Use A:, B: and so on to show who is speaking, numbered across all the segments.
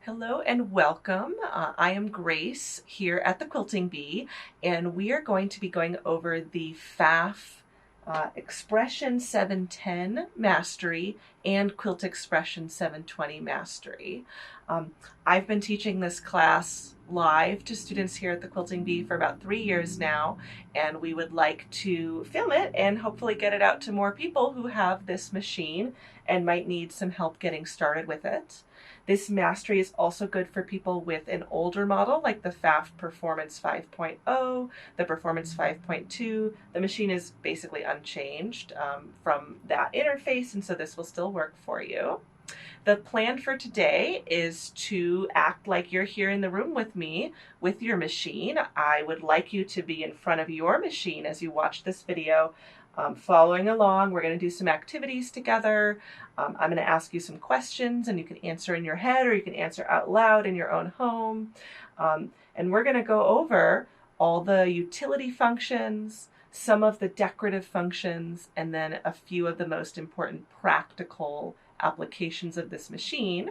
A: Hello and welcome. I am Grace here at the Quilting Bee, and we are going to be going over the Pfaff Expression 710 Mastery and Quilt Expression 720 Mastery. I've been teaching this class live to students here at the Quilting Bee for about 3 years now, and we would like to film it and hopefully get it out to more people who have this machine and might need some help getting started with it. This mastery is also good for people with an older model like the Pfaff Performance 5.0, the Performance 5.2. The machine is basically unchanged from that interface, and so this will still work for you. The plan for today is to act like you're here in the room with me with your machine. I would like you to be in front of your machine as you watch this video, following along. We're going to do some activities together. I'm going to ask you some questions, and you can answer in your head or you can answer out loud in your own home. And we're going to go over all the utility functions, some of the decorative functions, and then a few of the most important practical applications of this machine.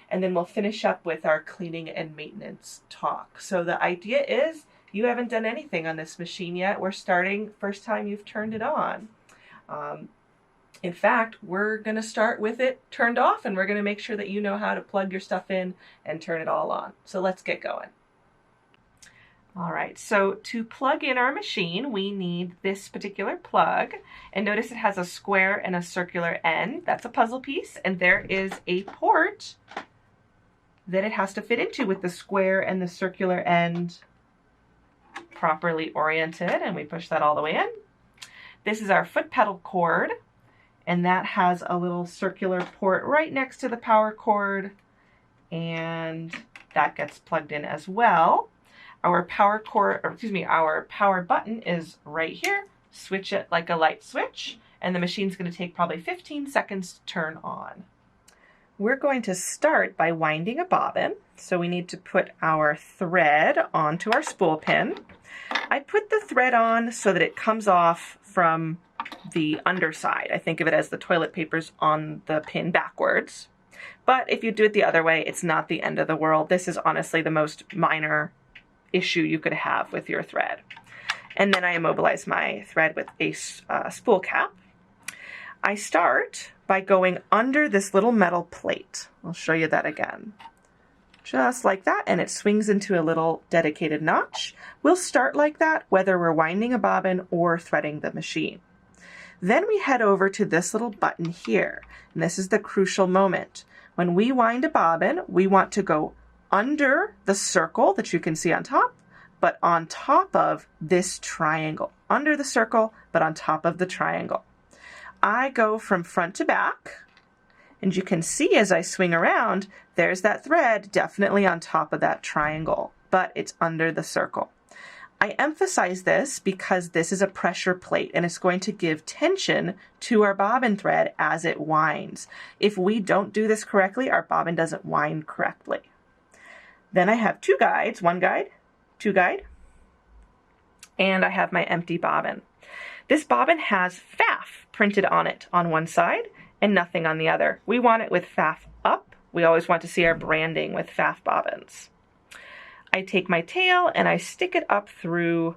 A: And then we'll finish up with our cleaning and maintenance talk. So the idea is you haven't done anything on this machine yet. We're starting first time you've turned it on. In fact, we're going to start with it turned off, and we're going to make sure that you know how to plug your stuff in and turn it all on. So let's get going. All right, so to plug in our machine, we need this particular plug. And notice it has a square and a circular end. That's a puzzle piece. And there is a port that it has to fit into with the square and the circular end properly oriented, and we push that all the way in. This is our foot pedal cord, and that has a little circular port right next to the power cord, and that gets plugged in as well. Our power button is right here. Switch it like a light switch, and the machine's going to take probably 15 seconds to turn on. We're going to start by winding a bobbin. So we need to put our thread onto our spool pin. I put the thread on so that it comes off from the underside. I think of it as the toilet paper's on the pin backwards. But if you do it the other way, it's not the end of the world. This is honestly the most minor issue you could have with your thread. And then I immobilize my thread with a spool cap. I start by going under this little metal plate. I'll show you that again. Just like that, and it swings into a little dedicated notch. We'll start like that whether we're winding a bobbin or threading the machine. Then we head over to this little button here, and this is the crucial moment. When we wind a bobbin, we want to go under the circle that you can see on top, but on top of this triangle. Under the circle, but on top of the triangle. I go from front to back, and you can see as I swing around, there's that thread definitely on top of that triangle, but it's under the circle. I emphasize this because this is a pressure plate, and it's going to give tension to our bobbin thread as it winds. If we don't do this correctly, our bobbin doesn't wind correctly. Then I have two guides, one guide, two guide, and I have my empty bobbin. This bobbin has Pfaff printed on it on one side and nothing on the other. We want it with Pfaff up. We always want to see our branding with Pfaff bobbins. I take my tail and I stick it up through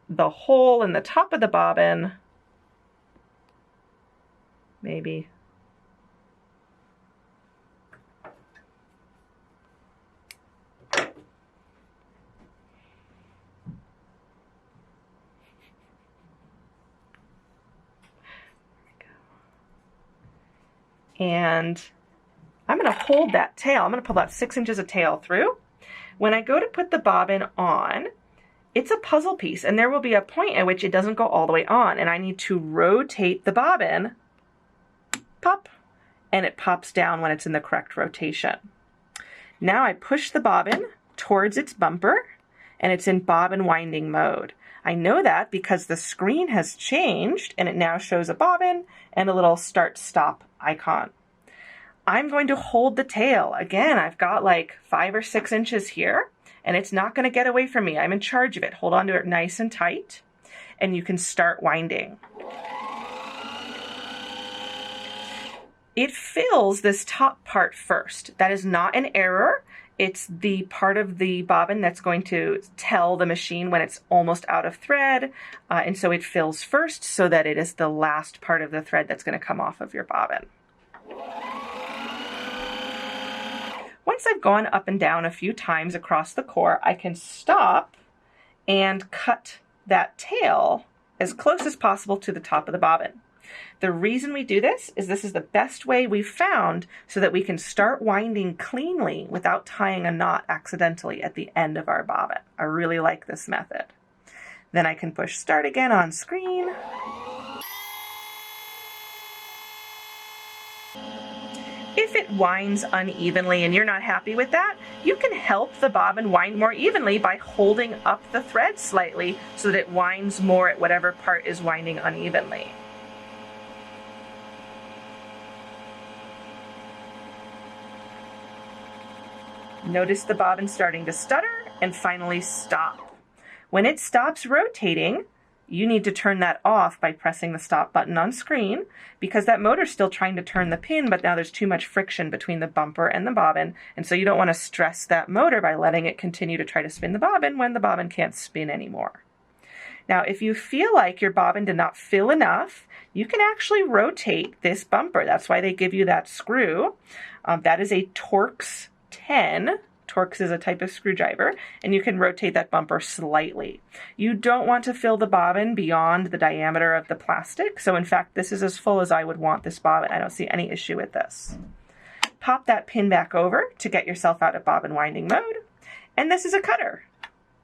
A: the hole in the top of the bobbin. Maybe. And I'm going to hold that tail. I'm going to pull about 6 inches of tail through. When I go to put the bobbin on, it's a puzzle piece, and there will be a point at which it doesn't go all the way on, and I need to rotate the bobbin, pop, and it pops down when it's in the correct rotation. Now I push the bobbin towards its bumper, and it's in bobbin winding mode. I know that because the screen has changed, and it now shows a bobbin and a little start-stop icon. I'm going to hold the tail. Again, I've got like 5 or 6 inches here, and it's not going to get away from me. I'm in charge of it. Hold on to it nice and tight, and you can start winding. it fills this top part first. That is not an error. It's the part of the bobbin that's going to tell the machine when it's almost out of thread. And so it fills first so that it is the last part of the thread that's going to come off of your bobbin. Once I've gone up and down a few times across the core, I can stop and cut that tail as close as possible to the top of the bobbin. The reason we do this is the best way we've found so that we can start winding cleanly without tying a knot accidentally at the end of our bobbin. I really like this method. Then I can push start again on screen. If it winds unevenly and you're not happy with that, you can help the bobbin wind more evenly by holding up the thread slightly so that it winds more at whatever part is winding unevenly. Notice the bobbin starting to stutter and finally stop. When it stops rotating, you need to turn that off by pressing the stop button on screen because that motor's still trying to turn the pin, but now there's too much friction between the bumper and the bobbin, and so you don't want to stress that motor by letting it continue to try to spin the bobbin when the bobbin can't spin anymore. Now, if you feel like your bobbin did not fill enough, you can actually rotate this bumper. That's why they give you that screw. That is a Torx 10. Torx is a type of screwdriver, and you can rotate that bumper slightly. You don't want to fill the bobbin beyond the diameter of the plastic, so in fact this is as full as I would want this bobbin. I don't see any issue with this. Pop that pin back over to get yourself out of bobbin winding mode, and this is a cutter.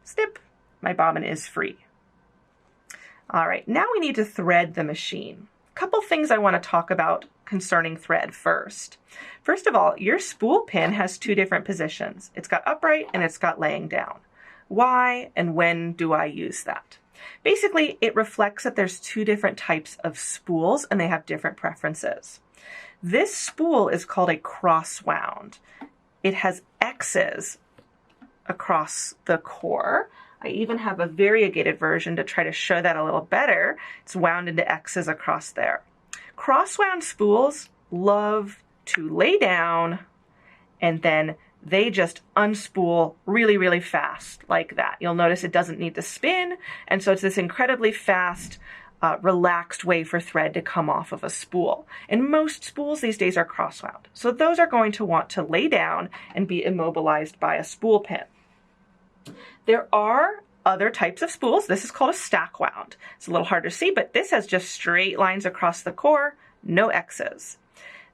A: Snip, my bobbin is free. All right, now we need to thread the machine. A couple things I want to talk about concerning thread first. First of all, your spool pin has two different positions. It's got upright and it's got laying down. Why and when do I use that? Basically, it reflects that there's two different types of spools and they have different preferences. This spool is called a cross wound. It has X's across the core. I even have a variegated version to try to show that a little better. It's wound into X's across there. Cross-wound spools love to lay down and then they just unspool really, really fast like that. You'll notice it doesn't need to spin, and so it's this incredibly fast, relaxed way for thread to come off of a spool. And most spools these days are cross-wound. So those are going to want to lay down and be immobilized by a spool pin. There are other types of spools. This is called a stack wound. It's a little hard to see, but this has just straight lines across the core, no X's.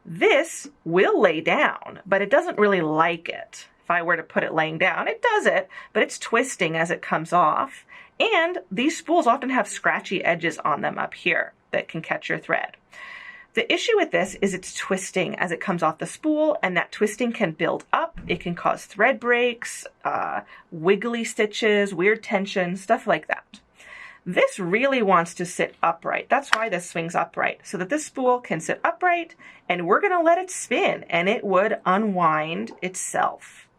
A: This will lay down, but it doesn't really like it. If I were to put it laying down, it does it, but it's twisting as it comes off. And these spools often have scratchy edges on them up here that can catch your thread. The issue with this is it's twisting as it comes off the spool, and that twisting can build up. It can cause thread breaks, wiggly stitches, weird tension, stuff like that. This really wants to sit upright. That's why this swings upright, so that this spool can sit upright, and we're gonna let it spin, and it would unwind itself.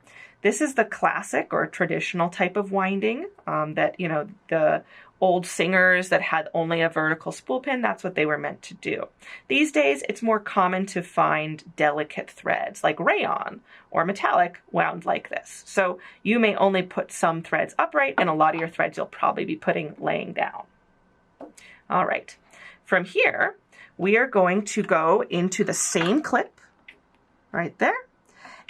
A: This is the classic or traditional type of winding that, you know, the old singers that had only a vertical spool pin, that's what they were meant to do. These days, it's more common to find delicate threads like rayon or metallic wound like this. So you may only put some threads upright, and a lot of your threads you'll probably be putting laying down. All right, from here, we are going to go into the same clip right there.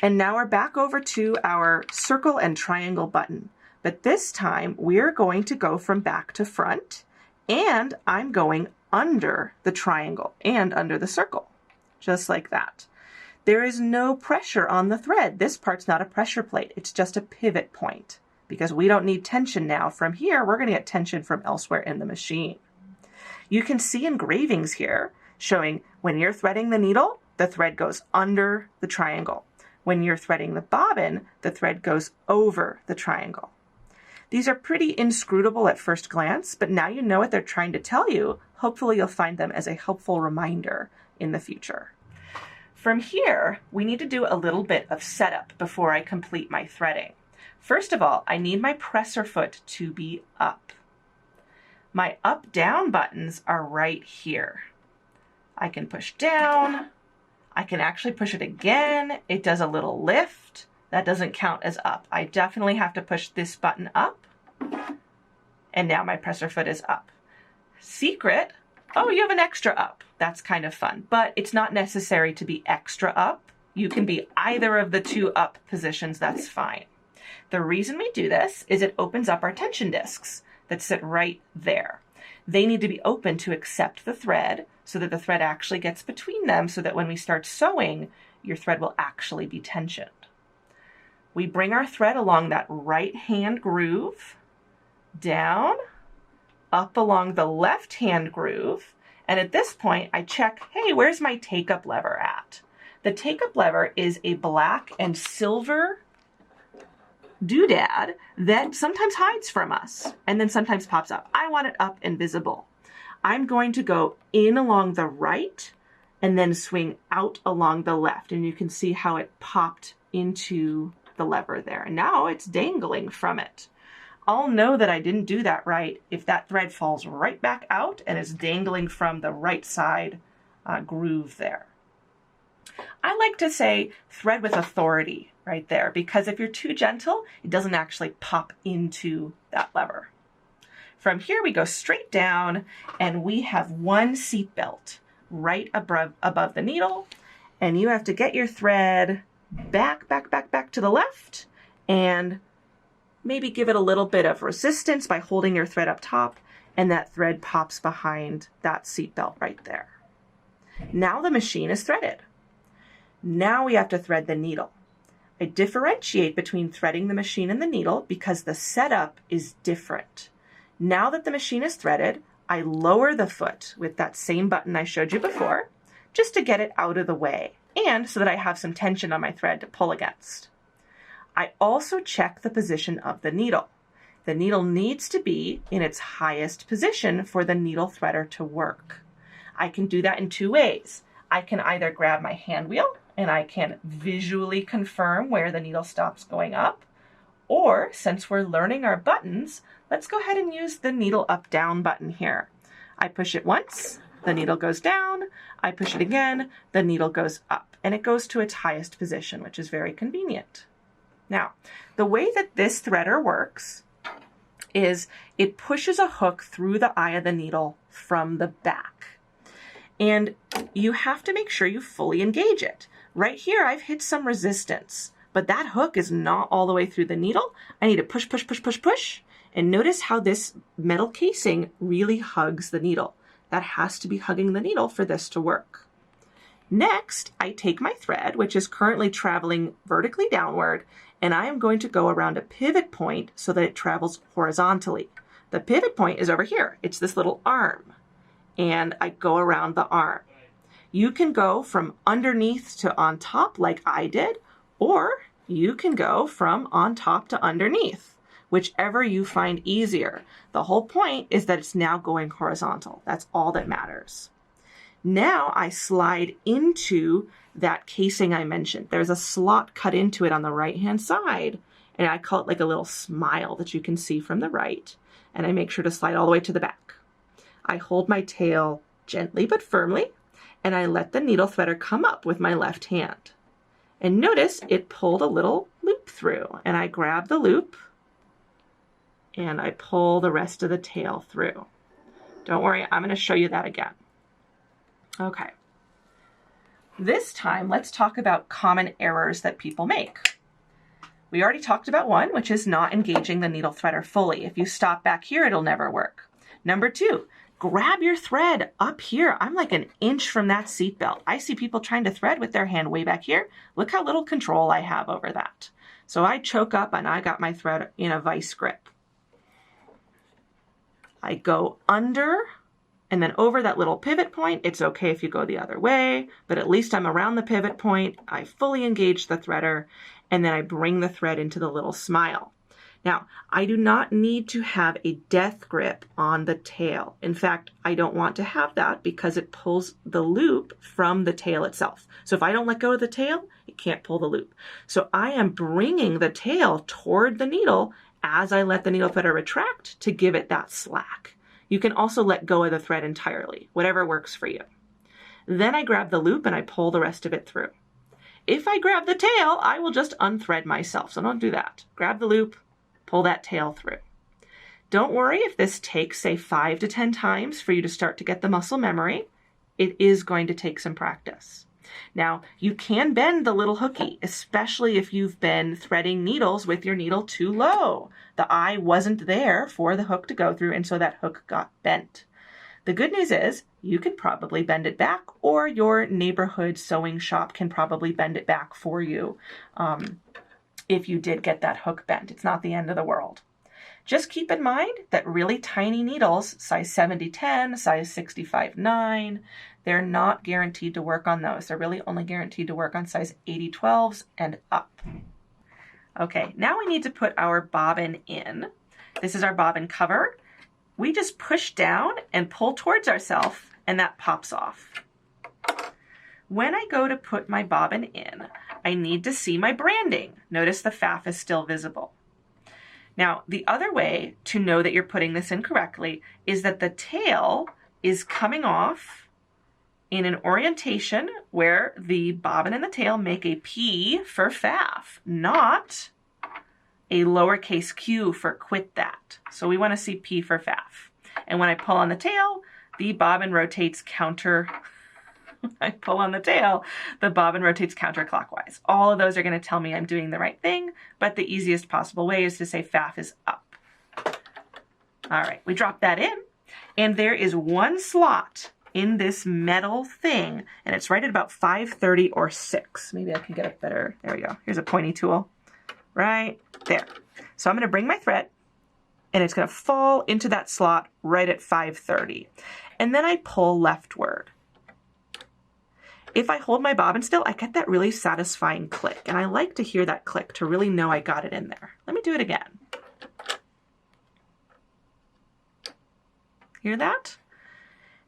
A: And now we're back over to our circle and triangle button. But this time we're going to go from back to front, and I'm going under the triangle and under the circle, just like that. There is no pressure on the thread. This part's not a pressure plate. It's just a pivot point because we don't need tension now. From here, we're going to get tension from elsewhere in the machine. You can see engravings here showing when you're threading the needle, the thread goes under the triangle. When you're threading the bobbin, the thread goes over the triangle. These are pretty inscrutable at first glance, but now you know what they're trying to tell you. Hopefully you'll find them as a helpful reminder in the future. From here, we need to do a little bit of setup before I complete my threading. First of all, I need my presser foot to be up. My up-down buttons are right here. I can push down, I can actually push it again. It does a little lift. That doesn't count as up. I definitely have to push this button up. And now my presser foot is up. Secret, oh, you have an extra up. That's kind of fun, but it's not necessary to be extra up. You can be either of the two up positions, that's fine. The reason we do this is it opens up our tension discs that sit right there. They need to be open to accept the thread so that the thread actually gets between them so that when we start sewing, your thread will actually be tensioned. We bring our thread along that right hand groove, down, up along the left hand groove, and at this point I check, hey, where's my take-up lever at? The take-up lever is a black and silver doodad that sometimes hides from us and then sometimes pops up. I want it up and visible. I'm going to go in along the right and then swing out along the left, and you can see how it popped into the lever there. And now it's dangling from it. I'll know that I didn't do that right if that thread falls right back out and is dangling from the right side groove there. I like to say thread with authority right there, because if you're too gentle, it doesn't actually pop into that lever. From here we go straight down and we have one seat belt right above the needle, and you have to get your thread back to the left and maybe give it a little bit of resistance by holding your thread up top, and that thread pops behind that seat belt right there. Now the machine is threaded. Now we have to thread the needle. I differentiate between threading the machine and the needle because the setup is different. Now that the machine is threaded, I lower the foot with that same button I showed you before, just to get it out of the way, and so that I have some tension on my thread to pull against. I also check the position of the needle. The needle needs to be in its highest position for the needle threader to work. I can do that in two ways. I can either grab my hand wheel and I can visually confirm where the needle stops going up, or since we're learning our buttons, let's go ahead and use the needle up down button here. I push it once, the needle goes down, I push it again, the needle goes up, and it goes to its highest position, which is very convenient. Now, the way that this threader works is it pushes a hook through the eye of the needle from the back. And you have to make sure you fully engage it. Right here, I've hit some resistance, but that hook is not all the way through the needle. I need to push, push, push, push, push. And notice how this metal casing really hugs the needle. That has to be hugging the needle for this to work. Next, I take my thread, which is currently traveling vertically downward, and I am going to go around a pivot point so that it travels horizontally. The pivot point is over here. It's this little arm, and I go around the arm. You can go from underneath to on top like I did, or you can go from on top to underneath, whichever you find easier. The whole point is that it's now going horizontal. That's all that matters. Now I slide into that casing I mentioned. There's a slot cut into it on the right-hand side, and I call it like a little smile that you can see from the right, and I make sure to slide all the way to the back. I hold my tail gently but firmly, and I let the needle threader come up with my left hand. And notice it pulled a little loop through, and I grab the loop, and I pull the rest of the tail through. Don't worry, I'm going to show you that again. Okay. This time, let's talk about common errors that people make. We already talked about one, which is not engaging the needle threader fully. If you stop back here, it'll never work. Number two, grab your thread up here. I'm like an inch from that seat belt. I see people trying to thread with their hand way back here. Look how little control I have over that. So I choke up and I got my thread in a vice grip. I go under and then over that little pivot point. It's okay if you go the other way, but at least I'm around the pivot point. I fully engage the threader, and then I bring the thread into the little smile. Now, I do not need to have a death grip on the tail. In fact, I don't want to have that because it pulls the loop from the tail itself. So if I don't let go of the tail, it can't pull the loop. So I am bringing the tail toward the needle as I let the needle threader retract to give it that slack. You can also let go of the thread entirely, whatever works for you. Then I grab the loop and I pull the rest of it through. If I grab the tail, I will just unthread myself, so don't do that. Grab the loop, pull that tail through. Don't worry if this takes, say, 5 to 10 times for you to start to get the muscle memory. It is going to take some practice. Now, you can bend the little hooky, especially if you've been threading needles with your needle too low. The eye wasn't there for the hook to go through, and so that hook got bent. The good news is you can probably bend it back, or your neighborhood sewing shop can probably bend it back for you if you did get that hook bent. It's not the end of the world. Just keep in mind that really tiny needles, size 70-10, size 65-9, they're not guaranteed to work on those. They're really only guaranteed to work on size 80-12s and up. Okay, now we need to put our bobbin in. This is our bobbin cover. We just push down and pull towards ourselves, and that pops off. When I go to put my bobbin in, I need to see my branding. Notice the Pfaff is still visible. Now, the other way to know that you're putting this in correctly is that the tail is coming off in an orientation where the bobbin and the tail make a P for Pfaff, not a lowercase q for quit that. So we want to see P for Pfaff. And when I pull on the tail, the bobbin rotates I pull on the tail, the bobbin rotates counterclockwise. All of those are going to tell me I'm doing the right thing, but the easiest possible way is to say Pfaff is up. All right, we drop that in, and there is one slot in this metal thing, and it's right at about 5/30 or 6. Maybe I can get it better. There we go. Here's a pointy tool. Right there. So I'm going to bring my thread, and it's going to fall into that slot right at 5/30. And then I pull leftward. If I hold my bobbin still, I get that really satisfying click, and I like to hear that click to really know I got it in there. Let me do it again. Hear that?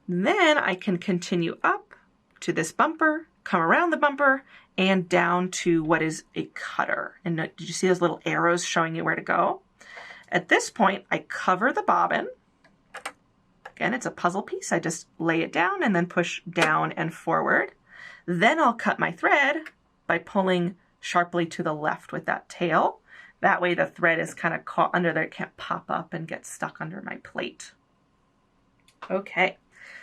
A: Then I can continue up to this bumper, come around the bumper, and down to what is a cutter. And did you see those little arrows showing you where to go? At this point, I cover the bobbin. Again, it's a puzzle piece. I just lay it down and then push down and forward. Then I'll cut my thread by pulling sharply to the left with that tail. That way the thread is kind of caught under there. It can't pop up and get stuck under my plate. Okay,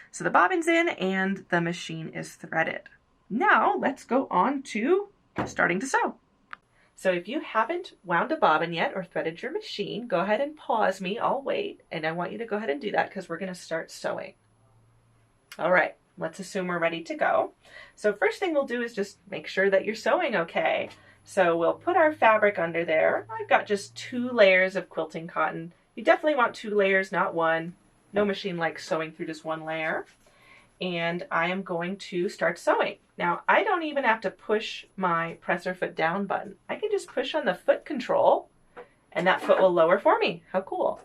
A: so the bobbin's in and the machine is threaded. Now let's go on to starting to sew. So if you haven't wound a bobbin yet or threaded your machine, go ahead and pause me. I'll wait, and I want you to go ahead and do that because we're going to start sewing. All right, let's assume we're ready to go. So first thing we'll do is just make sure that you're sewing okay. So we'll put our fabric under there. I've got just 2 layers of quilting cotton. You definitely want 2 layers, not 1. No machine likes sewing through just 1 layer. And I am going to start sewing. Now, I don't even have to push my presser foot down button. I can just push on the foot control and that foot will lower for me. How cool.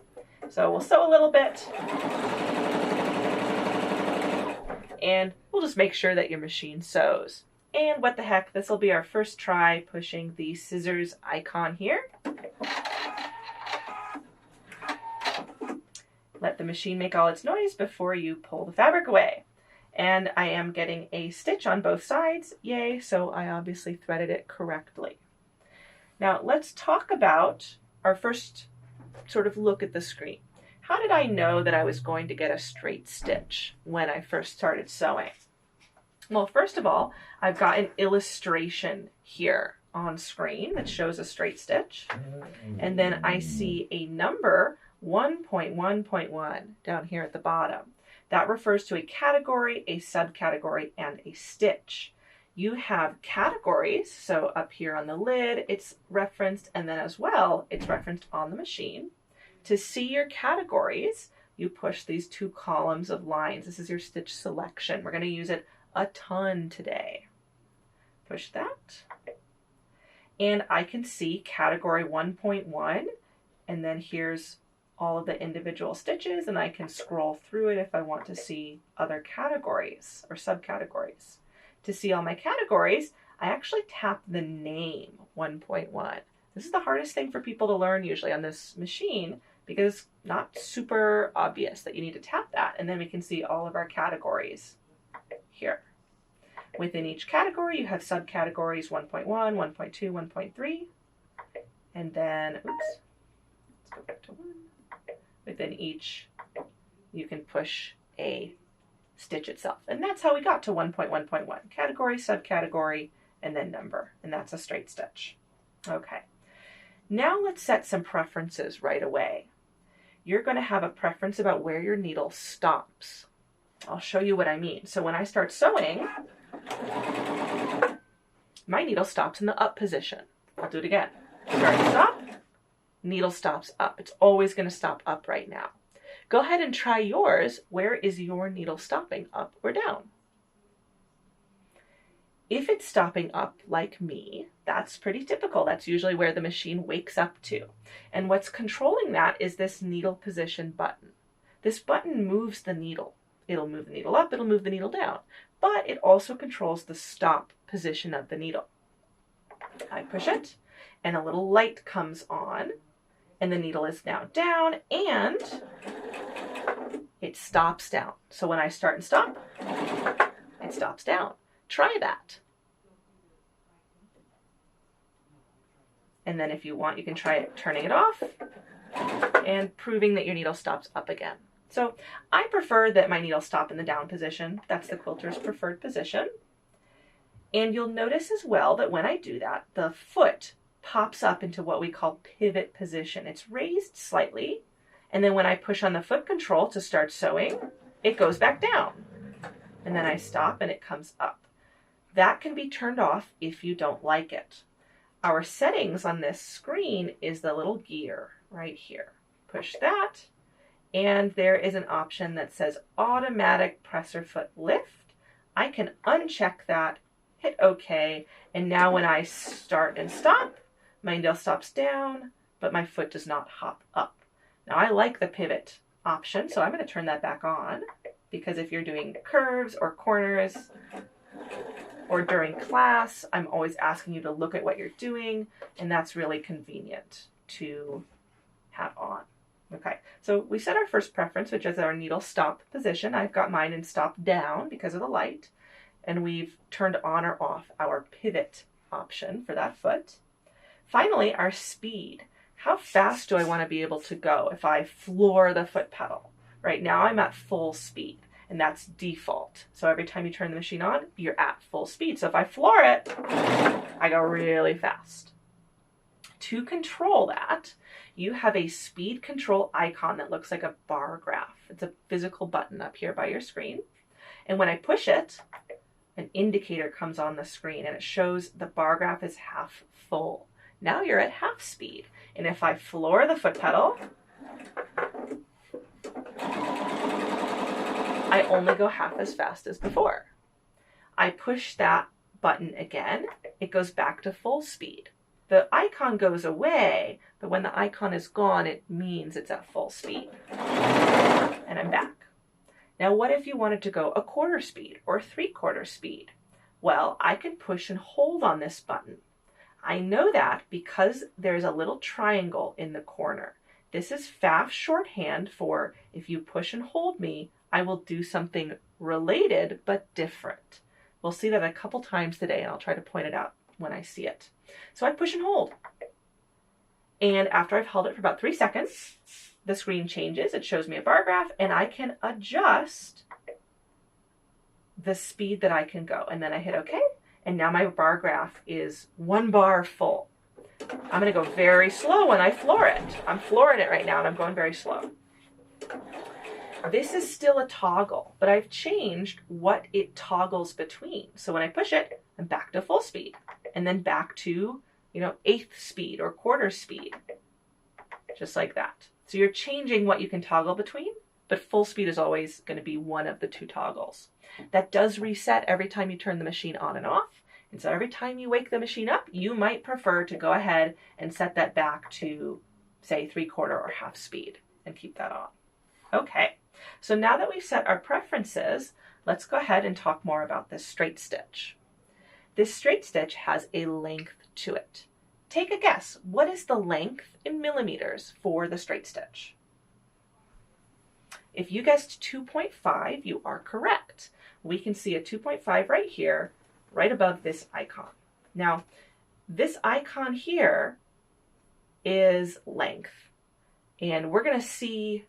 A: So we'll sew a little bit. And we'll just make sure that your machine sews. And what the heck, this will be our first try pushing the scissors icon here. Let the machine make all its noise before you pull the fabric away. And I am getting a stitch on both sides, yay, so I obviously threaded it correctly. Now let's talk about our first sort of look at the screen. How did I know that I was going to get a straight stitch when I first started sewing? Well, first of all, I've got an illustration here on screen that shows a straight stitch. And then I see a number 1.1.1 down here at the bottom. That refers to a category, a subcategory, and a stitch. You have categories, so up here on the lid, it's referenced, and then as well, it's referenced on the machine. To see your categories, you push these 2 columns of lines. This is your stitch selection. We're going to use it a ton today. Push that. And I can see category 1.1, and then here's all of the individual stitches, and I can scroll through it if I want to see other categories or subcategories. To see all my categories, I actually tap the name 1.1. This is the hardest thing for people to learn usually on this machine because it's not super obvious that you need to tap that, and then we can see all of our categories here. Within each category, you have subcategories 1.1, 1.2, 1.3, and then, oops, let's go back to 1. Within each, you can push a stitch itself. And that's how we got to 1.1.1. Category, subcategory, and then number. And that's a straight stitch. Okay. Now let's set some preferences right away. You're going to have a preference about where your needle stops. I'll show you what I mean. So when I start sewing, my needle stops in the up position. I'll do it again. Start and stop, needle stops up. It's always going to stop up right now. Go ahead and try yours. Where is your needle stopping, up or down? If it's stopping up like me, that's pretty typical. That's usually where the machine wakes up to. And what's controlling that is this needle position button. This button moves the needle. It'll move the needle up, it'll move the needle down, but it also controls the stop position of the needle. I push it, and a little light comes on, and the needle is now down, and it stops down. So when I start and stop, it stops down. Try that. And then if you want, you can try it turning it off and proving that your needle stops up again. So I prefer that my needle stop in the down position. That's the quilter's preferred position. And you'll notice as well that when I do that, the foot pops up into what we call pivot position. It's raised slightly. And then when I push on the foot control to start sewing, it goes back down. And then I stop and it comes up. That can be turned off if you don't like it. Our settings on this screen is the little gear right here. Push that, and there is an option that says automatic presser foot lift. I can uncheck that, hit OK, and now when I start and stop, my needle stops down, but my foot does not hop up. Now I like the pivot option, so I'm going to turn that back on, because if you're doing curves or corners, or during class, I'm always asking you to look at what you're doing, and that's really convenient to have on. Okay, so we set our first preference, which is our needle stop position. I've got mine in stop down because of the light, and we've turned on or off our pivot option for that foot. Finally, our speed. How fast do I want to be able to go if I floor the foot pedal? Right now I'm at full speed. And that's default. So every time you turn the machine on, you're at full speed. So if I floor it, I go really fast. To control that, you have a speed control icon that looks like a bar graph. It's a physical button up here by your screen. And when I push it, an indicator comes on the screen and it shows the bar graph is half full. Now you're at half speed. And if I floor the foot pedal, I only go half as fast as before. I push that button again, it goes back to full speed. The icon goes away, but when the icon is gone, it means it's at full speed. And I'm back. Now, what if you wanted to go a quarter speed or 3/4 speed? Well, I can push and hold on this button. I know that because there's a little triangle in the corner. This is Pfaff shorthand for if you push and hold me, I will do something related but different. We'll see that a couple times today, and I'll try to point it out when I see it. So I push and hold. And after I've held it for about 3 seconds, the screen changes. It shows me a bar graph, and I can adjust the speed that I can go. And then I hit OK, and now my bar graph is 1 bar full. I'm going to go very slow when I floor it. I'm flooring it right now, and I'm going very slow. This is still a toggle, but I've changed what it toggles between. So when I push it, I'm back to full speed, and then back to, 1/8 speed or quarter speed, just like that. So you're changing what you can toggle between, but full speed is always going to be one of the 2 toggles. That does reset every time you turn the machine on and off. And so every time you wake the machine up, you might prefer to go ahead and set that back to, say, 3/4 or half speed and keep that on. Okay, so now that we've set our preferences, let's go ahead and talk more about this straight stitch. This straight stitch has a length to it. Take a guess. What is the length in millimeters for the straight stitch? If you guessed 2.5, you are correct. We can see a 2.5 right here right above this icon. Now, this icon here is length, and we're going to see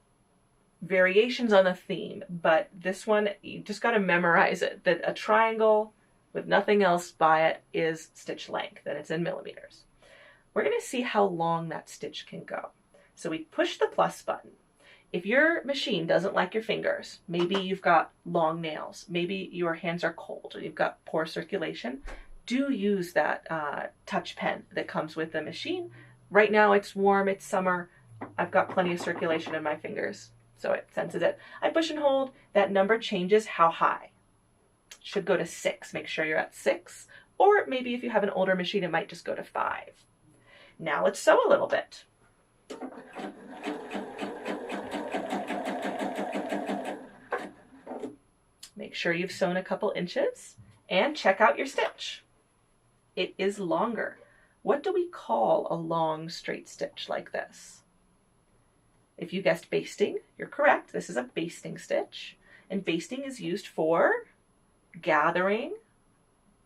A: variations on a theme, but this one, you just got to memorize it, that a triangle with nothing else by it is stitch length, and it's in millimeters. We're going to see how long that stitch can go. So we push the plus button. If your machine doesn't like your fingers, maybe you've got long nails, maybe your hands are cold, or you've got poor circulation, do use that touch pen that comes with the machine. Right now it's warm, it's summer, I've got plenty of circulation in my fingers, so it senses it. I push and hold, that number changes how high. It should go to 6, make sure you're at 6, or maybe if you have an older machine it might just go to 5. Now let's sew a little bit. Make sure you've sewn a couple inches and check out your stitch. It is longer. What do we call a long straight stitch like this? If you guessed basting, you're correct. This is a basting stitch, and basting is used for gathering,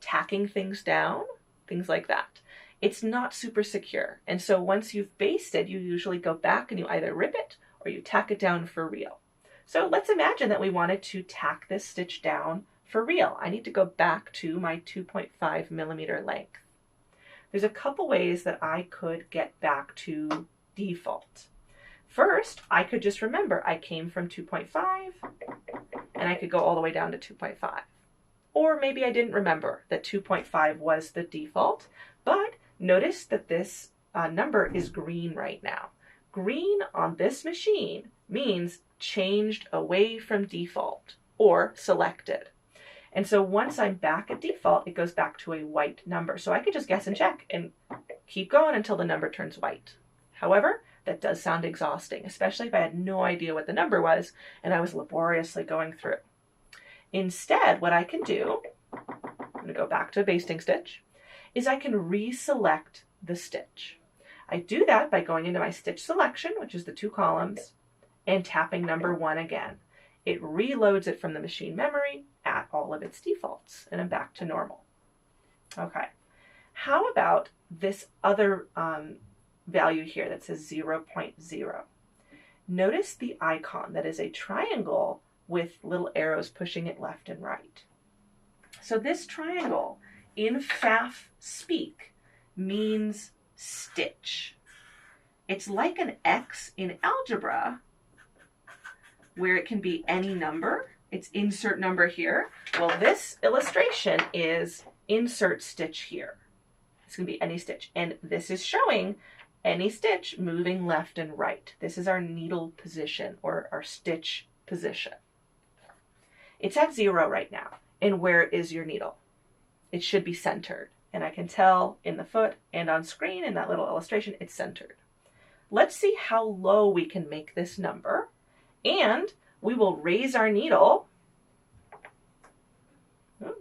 A: tacking things down, things like that. It's not super secure, and so once you've basted, you usually go back and you either rip it or you tack it down for real. So let's imagine that we wanted to tack this stitch down for real. I need to go back to my 2.5 millimeter length. There's a couple ways that I could get back to default. First, I could just remember I came from 2.5 and I could go all the way down to 2.5. Or maybe I didn't remember that 2.5 was the default, but notice that this number is green right now. Green on this machine means changed away from default or selected. And so once I'm back at default, it goes back to a white number. So I could just guess and check and keep going until the number turns white. However, that does sound exhausting, especially if I had no idea what the number was and I was laboriously going through. Instead, what I can do, I'm going to go back to a basting stitch, is I can reselect the stitch. I do that by going into my stitch selection, which is the 2 columns, and tapping number 1 again. It reloads it from the machine memory at all of its defaults, and I'm back to normal. Okay, how about this other value here that says 0.0? Notice the icon that is a triangle with little arrows pushing it left and right. So this triangle in Pfaff speak means stitch. It's like an X in algebra where it can be any number. It's insert number here. Well, this illustration is insert stitch here. It's going to be any stitch. And this is showing any stitch moving left and right. This is our needle position or our stitch position. It's at 0 right now. And where is your needle? It should be centered. And I can tell in the foot and on screen in that little illustration, it's centered. Let's see how low we can make this number. And we will raise our needle, there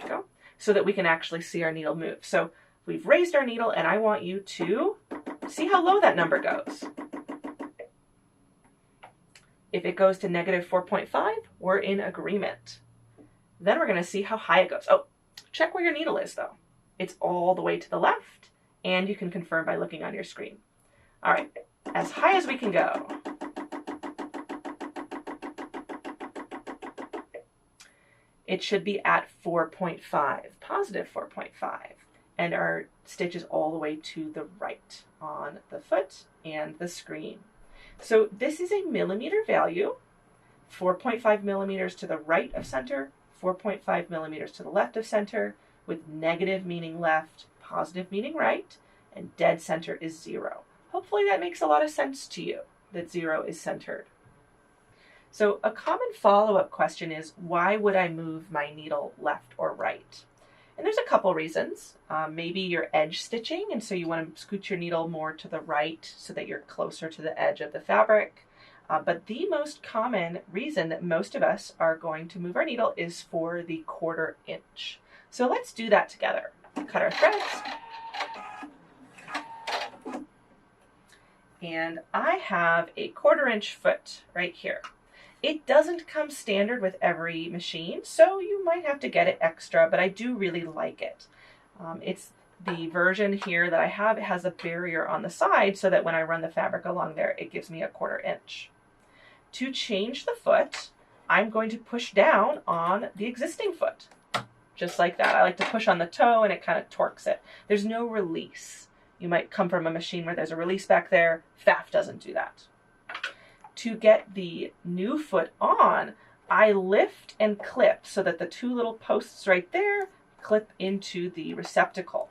A: we go, so that we can actually see our needle move. So we've raised our needle and I want you to see how low that number goes. If it goes to -4.5, we're in agreement. Then we're going to see how high it goes. Oh, check where your needle is though. It's all the way to the left, and you can confirm by looking on your screen. All right, as high as we can go. It should be at 4.5, positive 4.5. And our stitch is all the way to the right on the foot and the screen. So this is a millimeter value, 4.5 millimeters to the right of center, 4.5 millimeters to the left of center, with negative meaning left, positive meaning right, and dead center is 0. Hopefully that makes a lot of sense to you, that 0 is centered. So a common follow-up question is, why would I move my needle left or right? And there's a couple reasons. Maybe you're edge stitching, and so you want to scoot your needle more to the right so that you're closer to the edge of the fabric. But the most common reason that most of us are going to move our needle is for the 1/4 inch. So let's do that together. Cut our threads. And I have a 1/4 inch foot right here. It doesn't come standard with every machine, so you might have to get it extra, but I do really like it. It's the version here that I have. It has a barrier on the side so that when I run the fabric along there, it gives me a 1/4 inch. To change the foot, I'm going to push down on the existing foot, just like that. I like to push on the toe and it kind of torques it. There's no release. You might come from a machine where there's a release back there. Pfaff doesn't do that. To get the new foot on, I lift and clip so that the 2 little posts right there clip into the receptacle.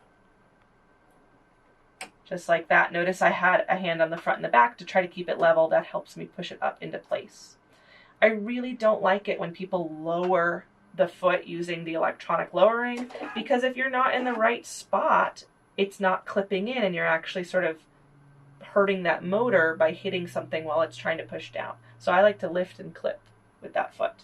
A: Just like that. Notice I had a hand on the front and the back to try to keep it level. That helps me push it up into place. I really don't like it when people lower the foot using the electronic lowering, because if you're not in the right spot, it's not clipping in and you're actually sort of hurting that motor by hitting something while it's trying to push down. So I like to lift and clip with that foot.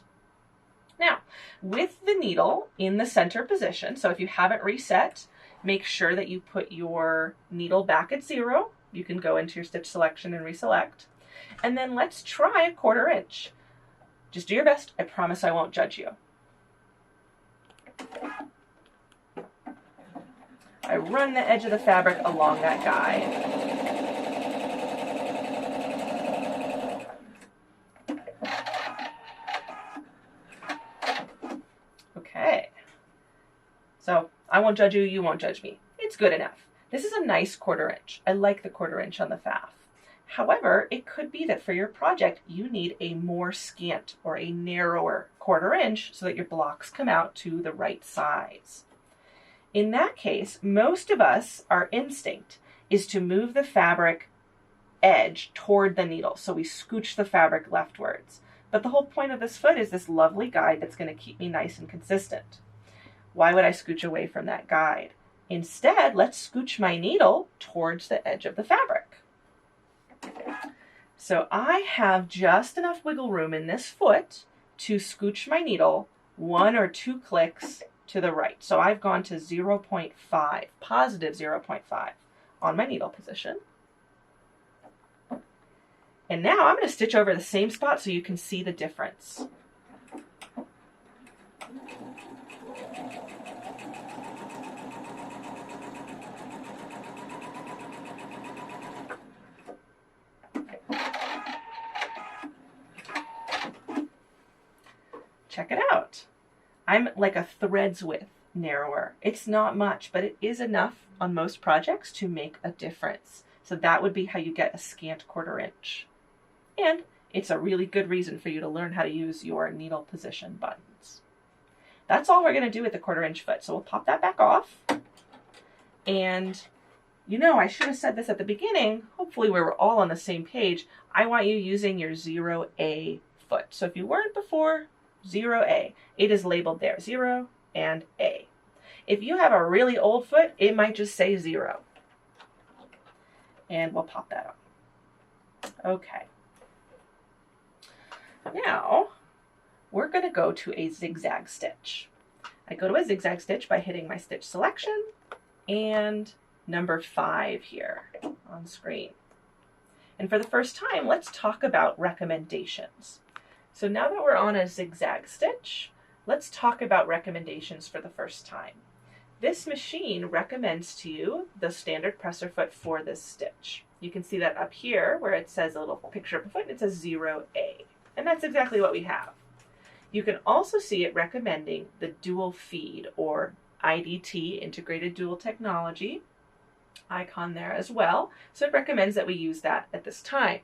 A: Now, with the needle in the center position, so if you haven't reset, make sure that you put your needle back at 0. You can go into your stitch selection and reselect. And then let's try a 1/4 inch. Just do your best. I promise I won't judge you. I run the edge of the fabric along that guide. Okay. So I won't judge you, you won't judge me. It's good enough. This is a nice 1/4 inch. I like the 1/4 inch on the Pfaff. However, it could be that for your project, you need a more scant or a narrower 1/4 inch so that your blocks come out to the right size. In that case, most of us, our instinct is to move the fabric edge toward the needle. So we scooch the fabric leftwards. But the whole point of this foot is this lovely guide that's going to keep me nice and consistent. Why would I scooch away from that guide? Instead, let's scooch my needle towards the edge of the fabric. So I have just enough wiggle room in this foot to scooch my needle 1 or 2 clicks to the right. So I've gone to 0.5, positive 0.5 on my needle position. And now I'm going to stitch over the same spot so you can see the difference. Check it out. I'm like a thread's width narrower. It's not much, but it is enough on most projects to make a difference. So that would be how you get a scant 1/4 inch. And it's a really good reason for you to learn how to use your needle position buttons. That's all we're going to do with the 1/4 inch foot. So we'll pop that back off. And you know, I should have said this at the beginning. Hopefully we were all on the same page. I want you using your 0A foot. So if you weren't before, 0A. It is labeled there, 0 and A. If you have a really old foot, it might just say 0. And we'll pop that on. Okay. Now, we're going to go to a zigzag stitch. I go to a zigzag stitch by hitting my stitch selection and number 5 here on screen. And for the first time, let's talk about recommendations. So now that we're on a zigzag stitch, let's talk about recommendations for the first time. This machine recommends to you the standard presser foot for this stitch. You can see that up here where it says a little picture of a foot and it says 0A. And that's exactly what we have. You can also see it recommending the dual feed or IDT, Integrated Dual Technology, icon there as well. So it recommends that we use that at this time.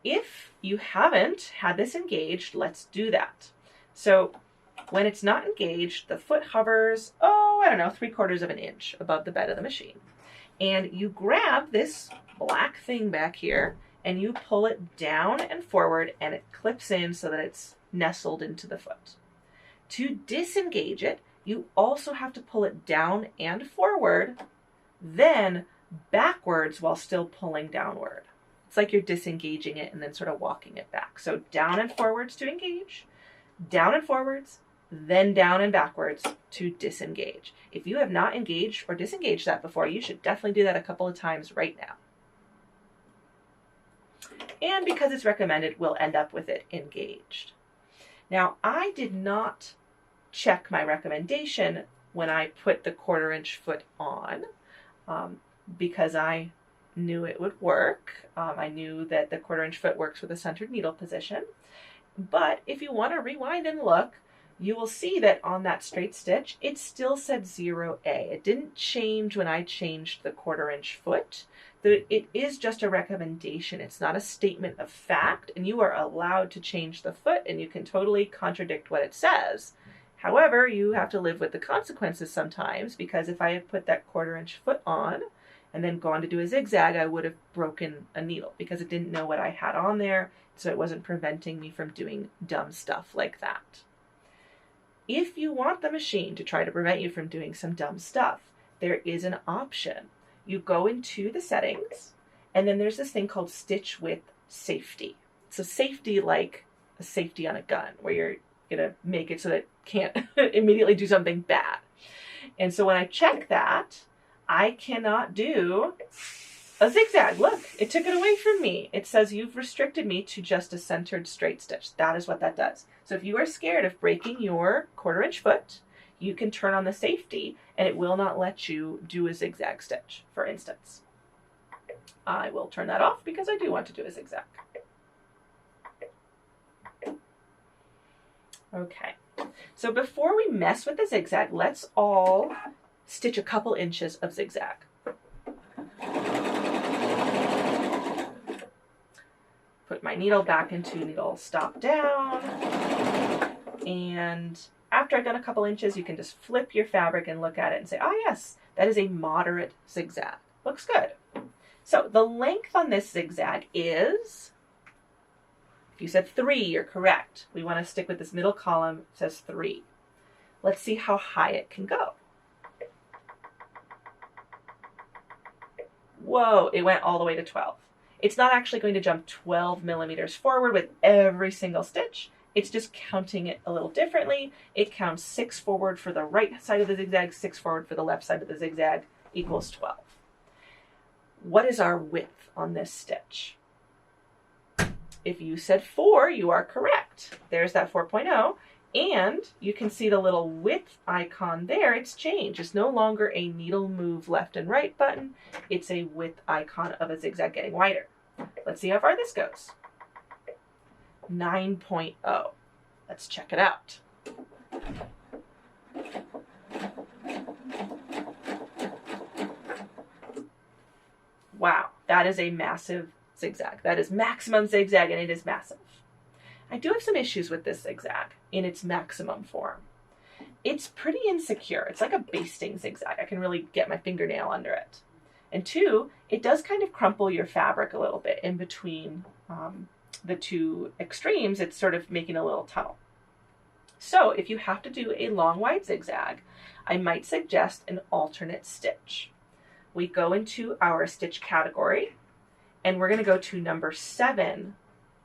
A: If you haven't had this engaged, let's do that. So when it's not engaged, the foot hovers, I don't know, 3/4 of an inch above the bed of the machine. And you grab this black thing back here and you pull it down and forward and it clips in so that it's nestled into the foot. To disengage it, you also have to pull it down and forward, then backwards while still pulling downward. It's like you're disengaging it and then sort of walking it back. So down and forwards to engage, down and forwards, then down and backwards to disengage. If you have not engaged or disengaged that before, you should definitely do that a couple of times right now. And because it's recommended, we'll end up with it engaged. Now, I did not check my recommendation when I put the 1/4 inch foot on because I knew it would work. I knew that the 1/4 inch foot works with a centered needle position. But if you want to rewind and look, you will see that on that straight stitch, it still said 0A. It didn't change when I changed the 1/4 inch foot. It is just a recommendation. It's not a statement of fact, and you are allowed to change the foot, and you can totally contradict what it says. However, you have to live with the consequences sometimes, because if I had put that 1/4 inch foot on and then gone to do a zigzag, I would have broken a needle because it didn't know what I had on there, so it wasn't preventing me from doing dumb stuff like that. If you want the machine to try to prevent you from doing some dumb stuff, there is an option. You go into the settings, and then there's this thing called stitch width safety. So safety like a safety on a gun, where you're gonna make it so that it can't immediately do something bad. And so when I check that, I cannot do a zigzag. Look, it took it away from me. It says you've restricted me to just a centered straight stitch. That is what that does. So if you are scared of breaking your 1/4 inch foot, you can turn on the safety and it will not let you do a zigzag stitch, for instance. I will turn that off because I do want to do a zigzag. Okay, so before we mess with the zigzag, let's all stitch a couple inches of zigzag. Put my needle back into needle stop down, and after I've done a couple inches, you can just flip your fabric and look at it and say, oh yes, that is a moderate zigzag. Looks good. So the length on this zigzag is, if you said 3, you're correct. We want to stick with this middle column, it says 3. Let's see how high it can go. Whoa, it went all the way to 12. It's not actually going to jump 12 millimeters forward with every single stitch. It's just counting it a little differently. It counts 6 forward for the right side of the zigzag, 6 forward for the left side of the zigzag, equals 12. What is our width on this stitch? If you said 4, you are correct. There's that 4.0. And you can see the little width icon there. It's changed. It's no longer a needle move left and right button. It's a width icon of a zigzag getting wider. Let's see how far this goes. 9.0. Let's check it out. Wow, that is a massive zigzag. That is maximum zigzag, and it is massive. I do have some issues with this zigzag in its maximum form. It's pretty insecure. It's like a basting zigzag. I can really get my fingernail under it. And 2, it does kind of crumple your fabric a little bit in between the 2 extremes. It's sort of making a little tunnel. So if you have to do a long wide zigzag, I might suggest an alternate stitch. We go into our stitch category, and we're going to go to number 7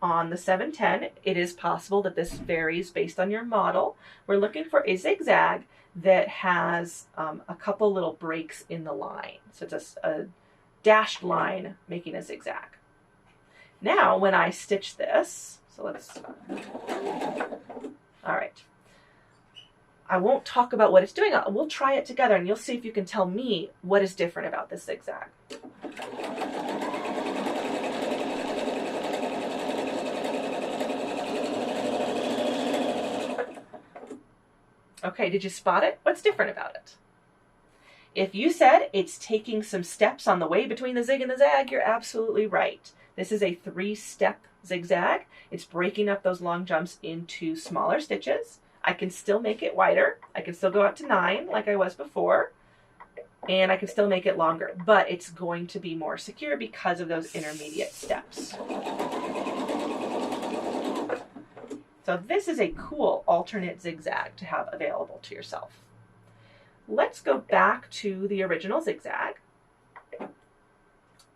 A: on the 710. It is possible that this varies based on your model. We're looking for a zigzag that has a couple little breaks in the line. So it's a dashed line making a zigzag. Now, when I stitch this, so let's, all right. I won't talk about what it's doing. We'll try it together and you'll see if you can tell me what is different about this zigzag. Okay, did you spot it? What's different about it? If you said it's taking some steps on the way between the zig and the zag, you're absolutely right. This is a 3-step zigzag. It's breaking up those long jumps into smaller stitches. I can still make it wider. I can still go out to 9 like I was before. And I can still make it longer, but it's going to be more secure because of those intermediate steps. So this is a cool alternate zigzag to have available to yourself. Let's go back to the original zigzag.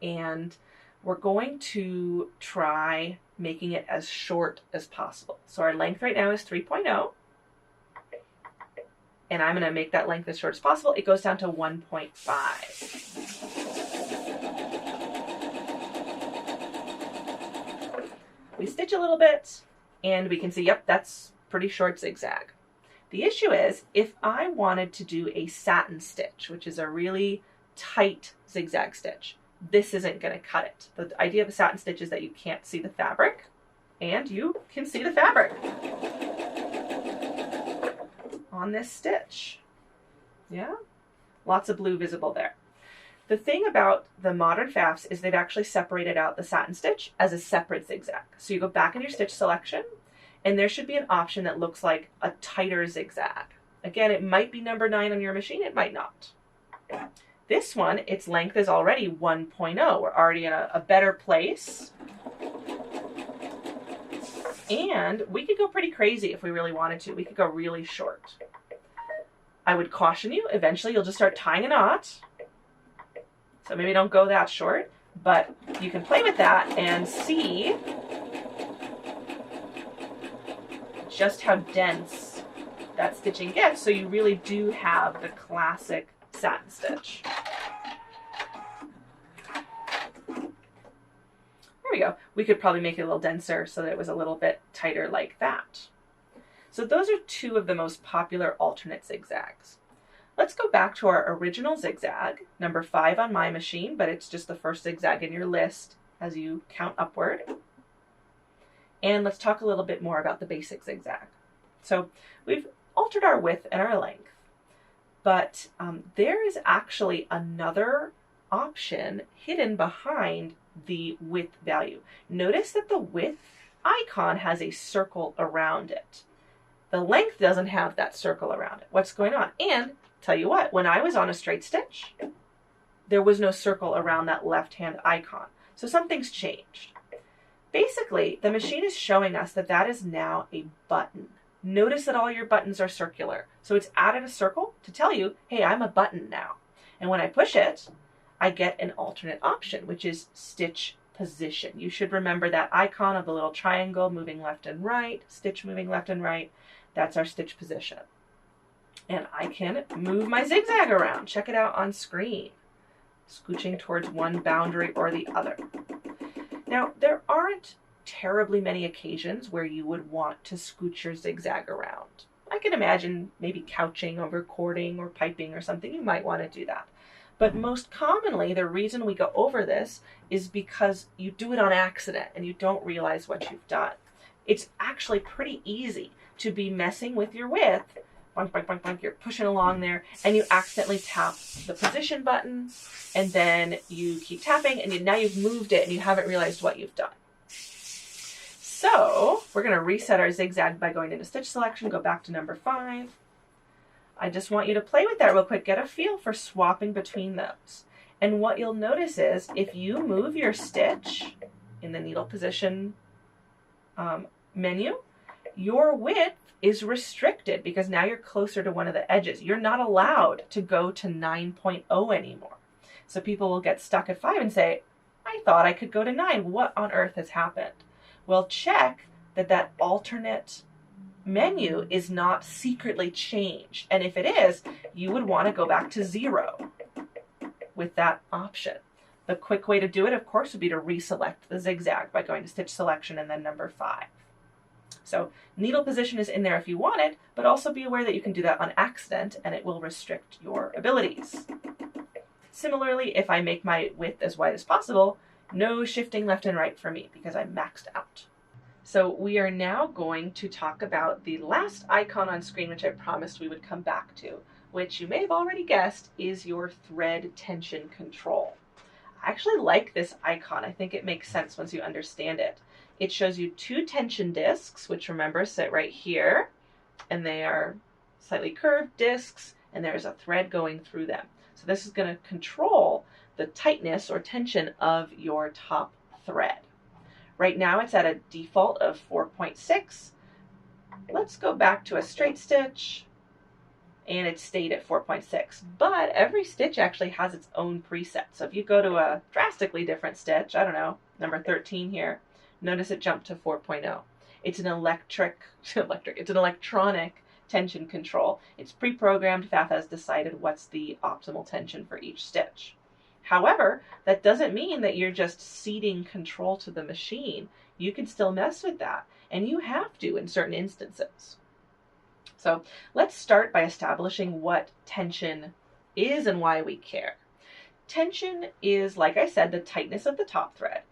A: And we're going to try making it as short as possible. So our length right now is 3.0. And I'm going to make that length as short as possible. It goes down to 1.5. We stitch a little bit and we can see, yep, that's pretty short zigzag. The issue is if I wanted to do a satin stitch, which is a really tight zigzag stitch, this isn't going to cut it. The idea of a satin stitch is that you can't see the fabric, and you can see the fabric on this stitch. Yeah, lots of blue visible there. The thing about the modern Pfaffs is they've actually separated out the satin stitch as a separate zigzag. So you go back in your stitch selection, and there should be an option that looks like a tighter zigzag. Again, it might be number 9 on your machine, it might not. This one, its length is already 1.0. We're already in a better place. And we could go pretty crazy if we really wanted to. We could go really short. I would caution you, eventually you'll just start tying a knot. So maybe don't go that short, but you can play with that and see just how dense that stitching gets. So you really do have the classic satin stitch. There we go. We could probably make it a little denser so that it was a little bit tighter like that. So those are 2 of the most popular alternate zigzags. Let's go back to our original zigzag, number 5 on my machine, but it's just the first zigzag in your list as you count upward. And let's talk a little bit more about the basic zigzag. So we've altered our width and our length, but there is actually another option hidden behind the width value. Notice that the width icon has a circle around it. The length doesn't have that circle around it. What's going on? And tell you what, when I was on a straight stitch, there was no circle around that left-hand icon. So something's changed. Basically, the machine is showing us that that is now a button. Notice that all your buttons are circular. So it's added a circle to tell you, hey, I'm a button now. And when I push it, I get an alternate option, which is stitch position. You should remember that icon of the little triangle moving left and right, stitch moving left and right. That's our stitch position. And I can move my zigzag around. Check it out on screen. Scooching towards one boundary or the other. Now, there aren't terribly many occasions where you would want to scooch your zigzag around. I can imagine maybe couching or recording or piping or something. You might want to do that. But most commonly, the reason we go over this is because you do it on accident and you don't realize what you've done. It's actually pretty easy to be messing with your width. Boink, boink, boink, boink, you're pushing along there and you accidentally tap the position button and then you keep tapping and now you've moved it and you haven't realized what you've done. So we're going to reset our zigzag by going into stitch selection, go back to number 5. I just want you to play with that real quick, get a feel for swapping between those. And what you'll notice is if you move your stitch in the needle position menu, your width is restricted because now you're closer to one of the edges. You're not allowed to go to 9.0 anymore. So people will get stuck at 5 and say, I thought I could go to 9. What on earth has happened? Well, check that that alternate menu is not secretly changed. And if it is, you would want to go back to 0 with that option. The quick way to do it, of course, would be to reselect the zigzag by going to stitch selection and then number 5. So needle position is in there if you want it, but also be aware that you can do that on accident and it will restrict your abilities. Similarly, if I make my width as wide as possible, no shifting left and right for me because I'm maxed out. So we are now going to talk about the last icon on screen, which I promised we would come back to, which you may have already guessed is your thread tension control. I actually like this icon. I think it makes sense once you understand it. It shows you 2 tension discs, which remember sit right here, and they are slightly curved discs, and there's a thread going through them. So this is going to control the tightness or tension of your top thread. Right now it's at a default of 4.6. Let's go back to a straight stitch, and it stayed at 4.6. But every stitch actually has its own preset. So if you go to a drastically different stitch, I don't know, number 13 here, notice it jumped to 4.0. It's an it's an electronic tension control. It's pre-programmed. Pfaff has decided what's the optimal tension for each stitch. However, that doesn't mean that you're just ceding control to the machine. You can still mess with that, and you have to in certain instances. So let's start by establishing what tension is and why we care. Tension is, like I said, the tightness of the top thread,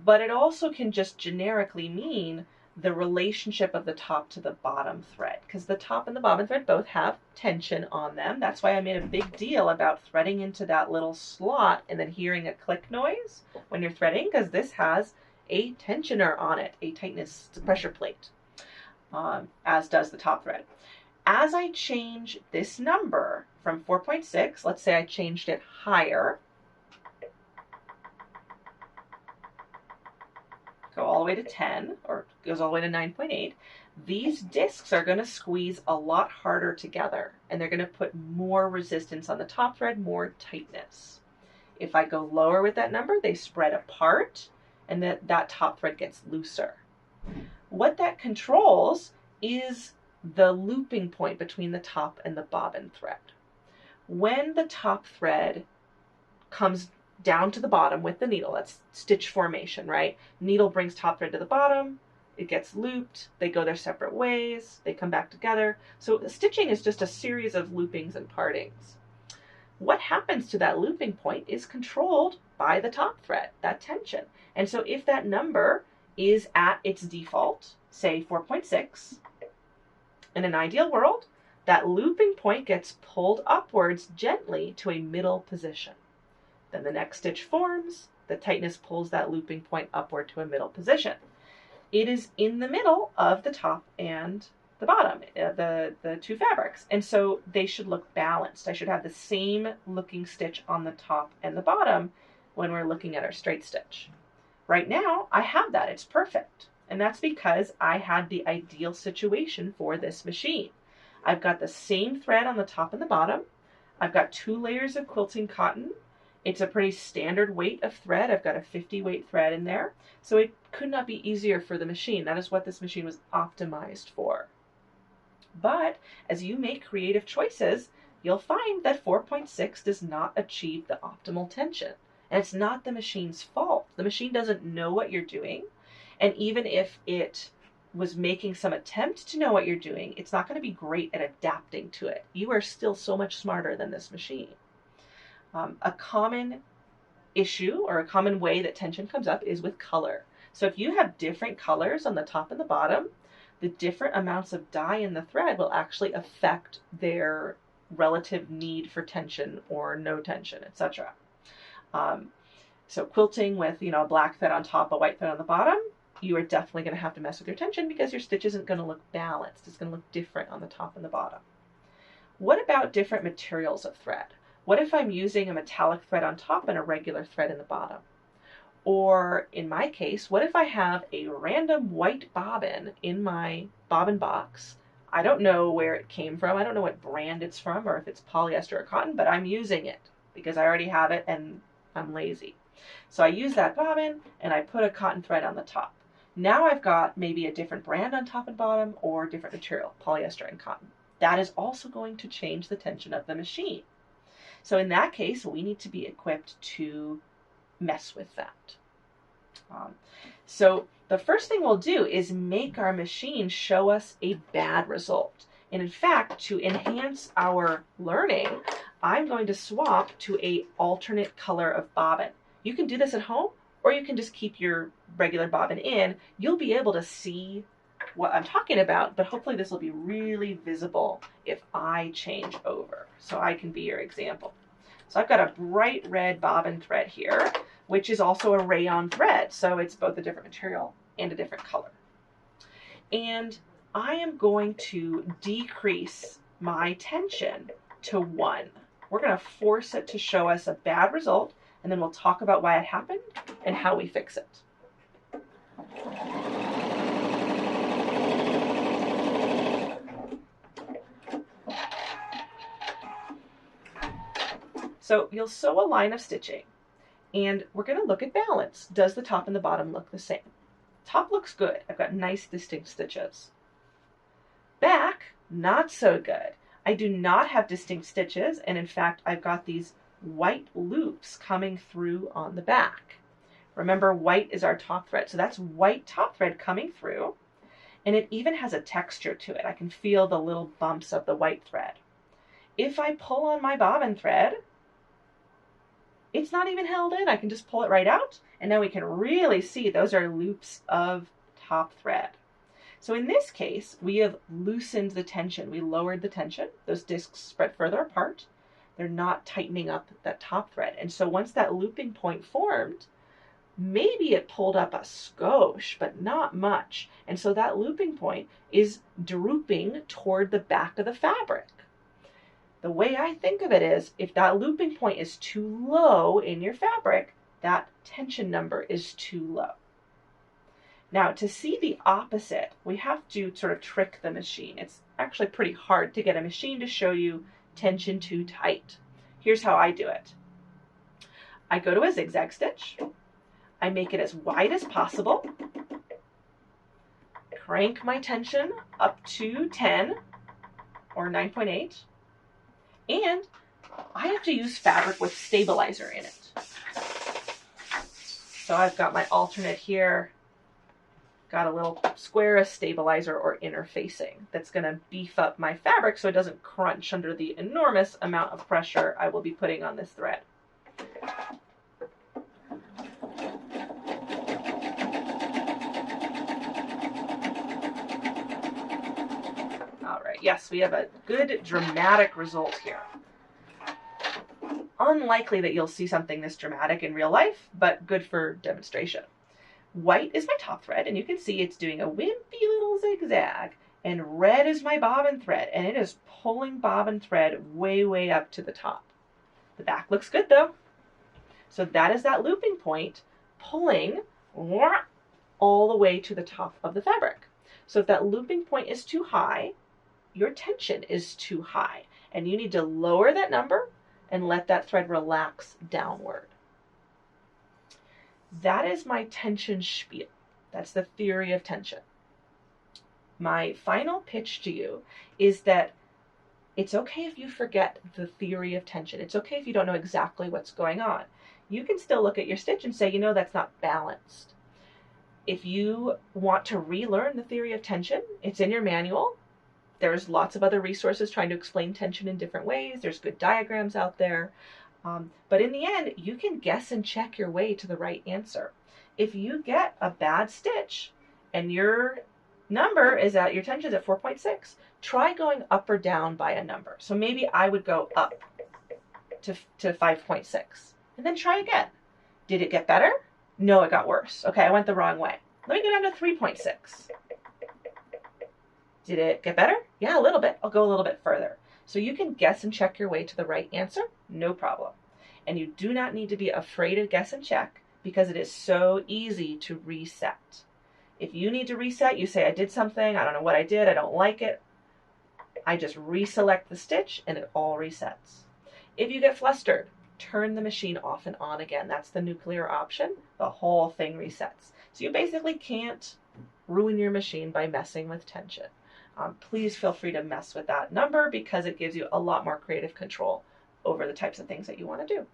A: but it also can just generically mean the relationship of the top to the bottom thread, because the top and the bobbin thread both have tension on them. That's why I made a big deal about threading into that little slot and then hearing a click noise when you're threading, because this has a tensioner on it, a tightness pressure plate, as does the top thread. As I change this number from 4.6, let's say I changed it higher, go all the way to 10, or goes all the way to 9.8, these discs are going to squeeze a lot harder together, and they're going to put more resistance on the top thread, more tightness. If I go lower with that number, they spread apart, and that top thread gets looser. What that controls is the looping point between the top and the bobbin thread. When the top thread comes down to the bottom with the needle, that's stitch formation, right? Needle brings top thread to the bottom, it gets looped, they go their separate ways, they come back together. So stitching is just a series of loopings and partings. What happens to that looping point is controlled by the top thread, that tension. And so if that number is at its default, say 4.6, in an ideal world, that looping point gets pulled upwards gently to a middle position. Then the next stitch forms, the tightness pulls that looping point upward to a middle position. It is in the middle of the top and the bottom, the two fabrics. And so they should look balanced. I should have the same looking stitch on the top and the bottom when we're looking at our straight stitch. Right now, I have that. It's perfect. And that's because I had the ideal situation for this machine. I've got the same thread on the top and the bottom. I've got 2 layers of quilting cotton. It's a pretty standard weight of thread. I've got a 50 weight thread in there. So it could not be easier for the machine. That is what this machine was optimized for. But as you make creative choices, you'll find that 4.6 does not achieve the optimal tension. And it's not the machine's fault. The machine doesn't know what you're doing. And even if it was making some attempt to know what you're doing, it's not going to be great at adapting to it. You are still so much smarter than this machine. A common issue or a common way that tension comes up is with color. So if you have different colors on the top and the bottom, the different amounts of dye in the thread will actually affect their relative need for tension or no tension, etc. So quilting with, a black thread on top, a white thread on the bottom, you are definitely going to have to mess with your tension because your stitch isn't going to look balanced. It's going to look different on the top and the bottom. What about different materials of thread? What if I'm using a metallic thread on top and a regular thread in the bottom? Or in my case, what if I have a random white bobbin in my bobbin box? I don't know where it came from. I don't know what brand it's from or if it's polyester or cotton, but I'm using it because I already have it and I'm lazy. So I use that bobbin and I put a cotton thread on the top. Now I've got maybe a different brand on top and bottom or different material, polyester and cotton. That is also going to change the tension of the machine. So in that case, we need to be equipped to mess with that. So the first thing we'll do is make our machine show us a bad result. And in fact, to enhance our learning, I'm going to swap to an alternate color of bobbin. You can do this at home, or you can just keep your regular bobbin in. You'll be able to see what I'm talking about, but hopefully this will be really visible if I change over. So I can be your example. So I've got a bright red bobbin thread here, which is also a rayon thread. So it's both a different material and a different color. And I am going to decrease my tension to 1. We're going to force it to show us a bad result, and then we'll talk about why it happened and how we fix it. So you'll sew a line of stitching, and we're going to look at balance. Does the top and the bottom look the same? Top looks good. I've got nice distinct stitches. Back, not so good. I do not have distinct stitches, and in fact, I've got these white loops coming through on the back. Remember, white is our top thread, so that's white top thread coming through, and it even has a texture to it. I can feel the little bumps of the white thread. If I pull on my bobbin thread, it's not even held in. I can just pull it right out, and now we can really see those are loops of top thread. So in this case, we have loosened the tension. We lowered the tension. Those discs spread further apart. They're not tightening up that top thread. And so once that looping point formed, maybe it pulled up a skosh, but not much. And so that looping point is drooping toward the back of the fabric. The way I think of it is, if that looping point is too low in your fabric, that tension number is too low. Now, to see the opposite, we have to sort of trick the machine. It's actually pretty hard to get a machine to show you tension too tight. Here's how I do it. I go to a zigzag stitch. I make it as wide as possible. Crank my tension up to 10 or 9.8. And I have to use fabric with stabilizer in it. So I've got my alternate here, got a little square of stabilizer or interfacing that's going to beef up my fabric so it doesn't crunch under the enormous amount of pressure I will be putting on this thread. Yes, we have a good dramatic result here. Unlikely that you'll see something this dramatic in real life, but good for demonstration. White is my top thread, and you can see it's doing a wimpy little zigzag. And red is my bobbin thread, and it is pulling bobbin thread way, way up to the top. The back looks good though. So that is that looping point pulling all the way to the top of the fabric. So if that looping point is too high, your tension is too high, and you need to lower that number and let that thread relax downward. That is my tension spiel. That's the theory of tension. My final pitch to you is that it's okay if you forget the theory of tension. It's okay if you don't know exactly what's going on. You can still look at your stitch and say, you know, that's not balanced. If you want to relearn the theory of tension, it's in your manual. There's lots of other resources trying to explain tension in different ways. There's good diagrams out there. But in the end, you can guess and check your way to the right answer. If you get a bad stitch and your number is at, your tension is at 4.6, try going up or down by a number. So maybe I would go up to 5.6 and then try again. Did it get better? No, it got worse. Okay, I went the wrong way. Let me go down to 3.6. Did it get better? Yeah, a little bit. I'll go a little bit further. So you can guess and check your way to the right answer, no problem. And you do not need to be afraid of guess and check because it is so easy to reset. If you need to reset, you say, I did something, I don't know what I did, I don't like it. I just reselect the stitch and it all resets. If you get flustered, turn the machine off and on again. That's the nuclear option. The whole thing resets. So you basically can't ruin your machine by messing with tension. Please feel free to mess with that number because it gives you a lot more creative control over the types of things that you want to do.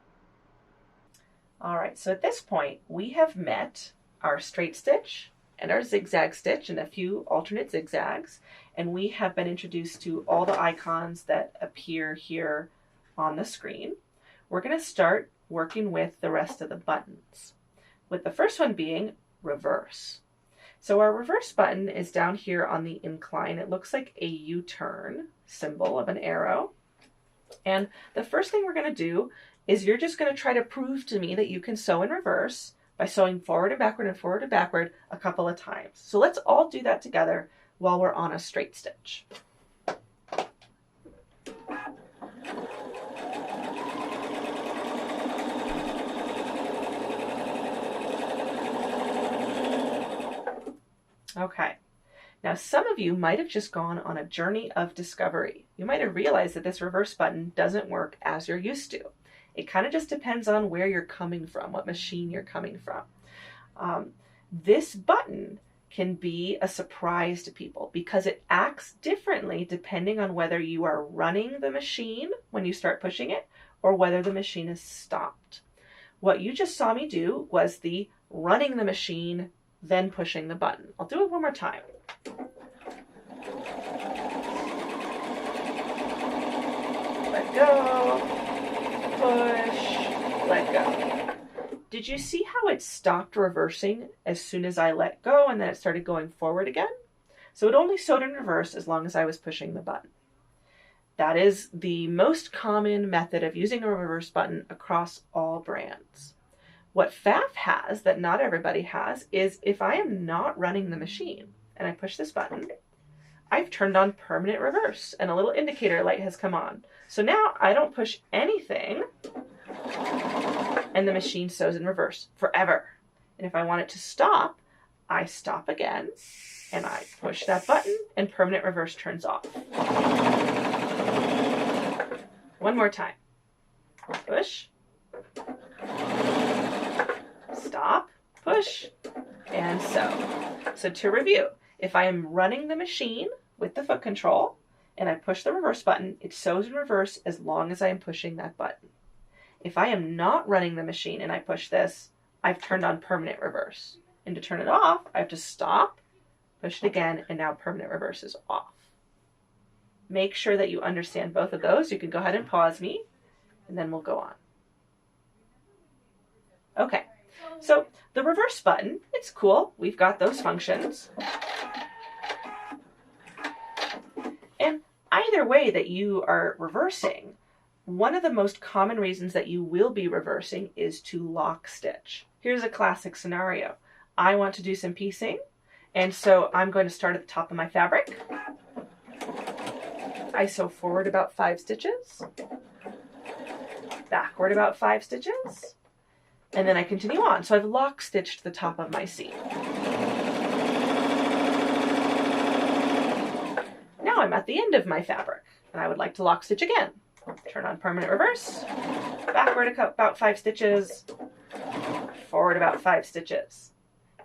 A: All right, so at this point, we have met our straight stitch and our zigzag stitch and a few alternate zigzags, and we have been introduced to all the icons that appear here on the screen. We're going to start working with the rest of the buttons, with the first one being reverse. So our reverse button is down here on the incline. It looks like a U-turn symbol of an arrow. And the first thing we're going to do is you're just going to try to prove to me that you can sew in reverse by sewing forward and forward and backward a couple of times. So let's all do that together while we're on a straight stitch. Okay, now some of you might have just gone on a journey of discovery. You might have realized that this reverse button doesn't work as you're used to. It kind of just depends on where you're coming from, what machine you're coming from. This button can be a surprise to people because it acts differently depending on whether you are running the machine when you start pushing it or whether the machine is stopped. What you just saw me do was the running the machine, then pushing the button. I'll do it one more time. Let go, push, let go. Did you see how it stopped reversing as soon as I let go and then it started going forward again? So it only sewed in reverse as long as I was pushing the button. That is the most common method of using a reverse button across all brands. What Pfaff has that not everybody has is if I am not running the machine and I push this button, I've turned on permanent reverse and a little indicator light has come on. So now I don't push anything and the machine sews in reverse forever. And if I want it to stop, I stop again and I push that button and permanent reverse turns off. One more time. Push, stop, push, and sew. So to review, if I am running the machine with the foot control and I push the reverse button, it sews in reverse as long as I am pushing that button. If I am not running the machine and I push this, I've turned on permanent reverse. And to turn it off, I have to stop, push it again, and now permanent reverse is off. Make sure that you understand both of those. You can go ahead and pause me, and then we'll go on. Okay, so the reverse button, it's cool. We've got those functions. And either way that you are reversing, one of the most common reasons that you will be reversing is to lock stitch. Here's a classic scenario. I want to do some piecing, and so I'm going to start at the top of my fabric. I sew forward about 5 stitches, backward about 5 stitches, and then I continue on. So I've lock stitched the top of my seam. Now I'm at the end of my fabric, and I would like to lock stitch again. Turn on permanent reverse, backward about 5 stitches, forward about 5 stitches.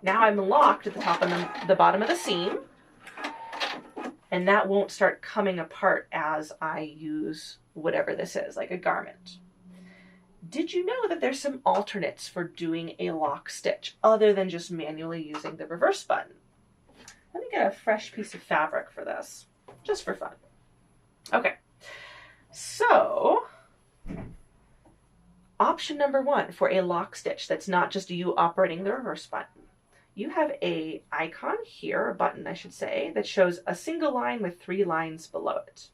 A: Now I'm locked at the top of the bottom of the seam, and that won't start coming apart as I use whatever this is, like a garment. Did you know that there's some alternates for doing a lock stitch other than just manually using the reverse button? Let me get a fresh piece of fabric for this, just for fun. Okay, so option number 1 for a lock stitch that's not just you operating the reverse button. You have a icon here, a button I should say, that shows a single line with 3 lines below it.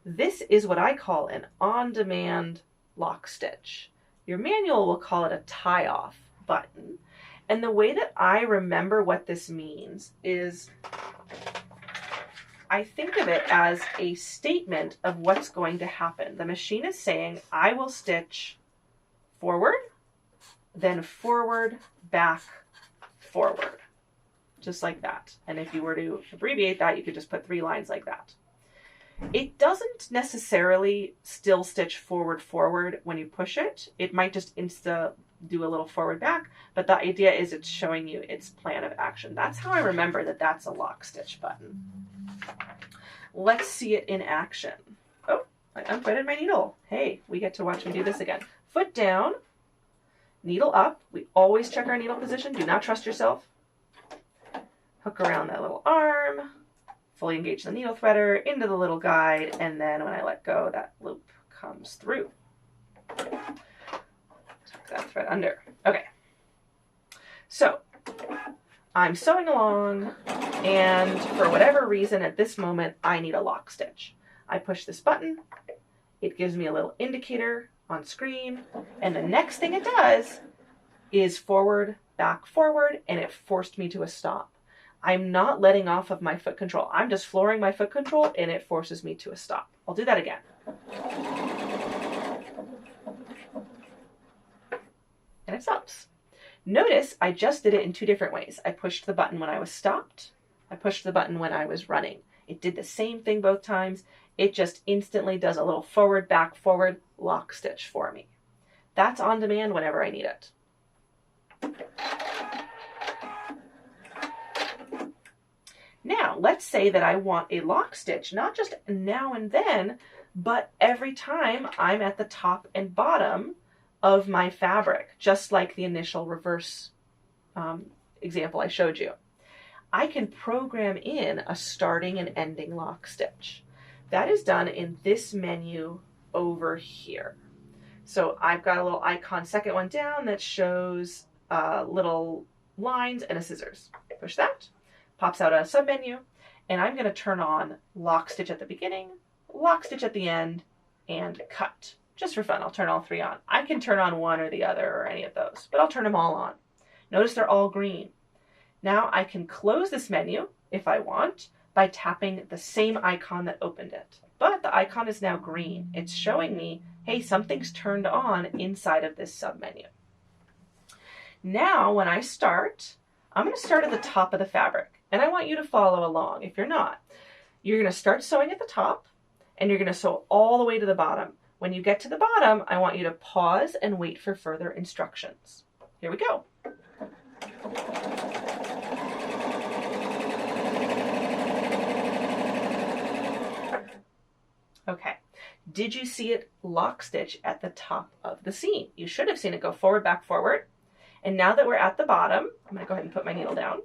A: This is what I call an on-demand lock stitch. Your manual will call it a tie-off button. And the way that I remember what this means is I think of it as a statement of what's going to happen. The machine is saying, I will stitch forward, then forward, back, forward, just like that. And if you were to abbreviate that, you could just put 3 lines like that. It doesn't necessarily still stitch forward, forward when you push it. It might just do a little forward, back, but the idea is it's showing you its plan of action. That's how I remember that that's a lock stitch button. Let's see it in action. Oh, I unthreaded my needle. Hey, we get to watch me do this again. Foot down, needle up. We always check our needle position. Do not trust yourself. Hook around that little arm, fully engage the needle threader into the little guide, and then when I let go, that loop comes through. Tuck that thread under. Okay. So I'm sewing along, and for whatever reason at this moment, I need a lock stitch. I push this button. It gives me a little indicator on screen, and the next thing it does is forward, back, forward, and it forced me to a stop. I'm not letting off of my foot control. I'm just flooring my foot control, and it forces me to a stop. I'll do that again. And it stops. Notice I just did it in 2 different ways. I pushed the button when I was stopped. I pushed the button when I was running. It did the same thing both times. It just instantly does a little forward, back, forward lock stitch for me. That's on demand whenever I need it. Now, let's say that I want a lock stitch, not just now and then, but every time I'm at the top and bottom of my fabric, just like the initial reverse example I showed you. I can program in a starting and ending lock stitch. That is done in this menu over here. So I've got a little icon, second one down, that shows little lines and a scissors. Push that, pops out a submenu, and I'm going to turn on lock stitch at the beginning, lock stitch at the end, and cut. Just for fun, I'll turn all three on. I can turn on one or the other or any of those, but I'll turn them all on. Notice they're all green. Now I can close this menu if I want by tapping the same icon that opened it. But the icon is now green. It's showing me, hey, something's turned on inside of this submenu. Now when I start, I'm going to start at the top of the fabric, and I want you to follow along. If you're not, you're going to start sewing at the top, and you're going to sew all the way to the bottom. When you get to the bottom, I want you to pause and wait for further instructions. Here we go. Okay, did you see it lock stitch at the top of the seam? You should have seen it go forward, back, forward. And now that we're at the bottom, I'm going to go ahead and put my needle down.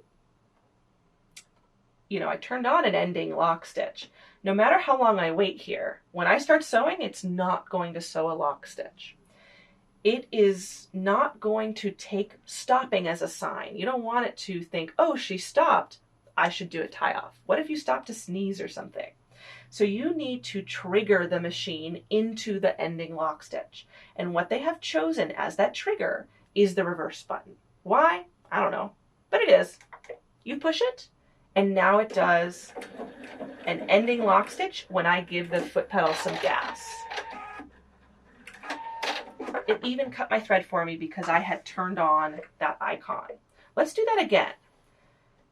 A: You know, I turned on an ending lock stitch. No matter how long I wait here, when I start sewing, it's not going to sew a lock stitch. It is not going to take stopping as a sign. You don't want it to think, oh, she stopped, I should do a tie off. What if you stop to sneeze or something? So you need to trigger the machine into the ending lock stitch. And what they have chosen as that trigger is the reverse button. Why? I don't know, but it is. You push it, and now it does an ending lock stitch when I give the foot pedal some gas. It even cut my thread for me because I had turned on that icon. Let's do that again.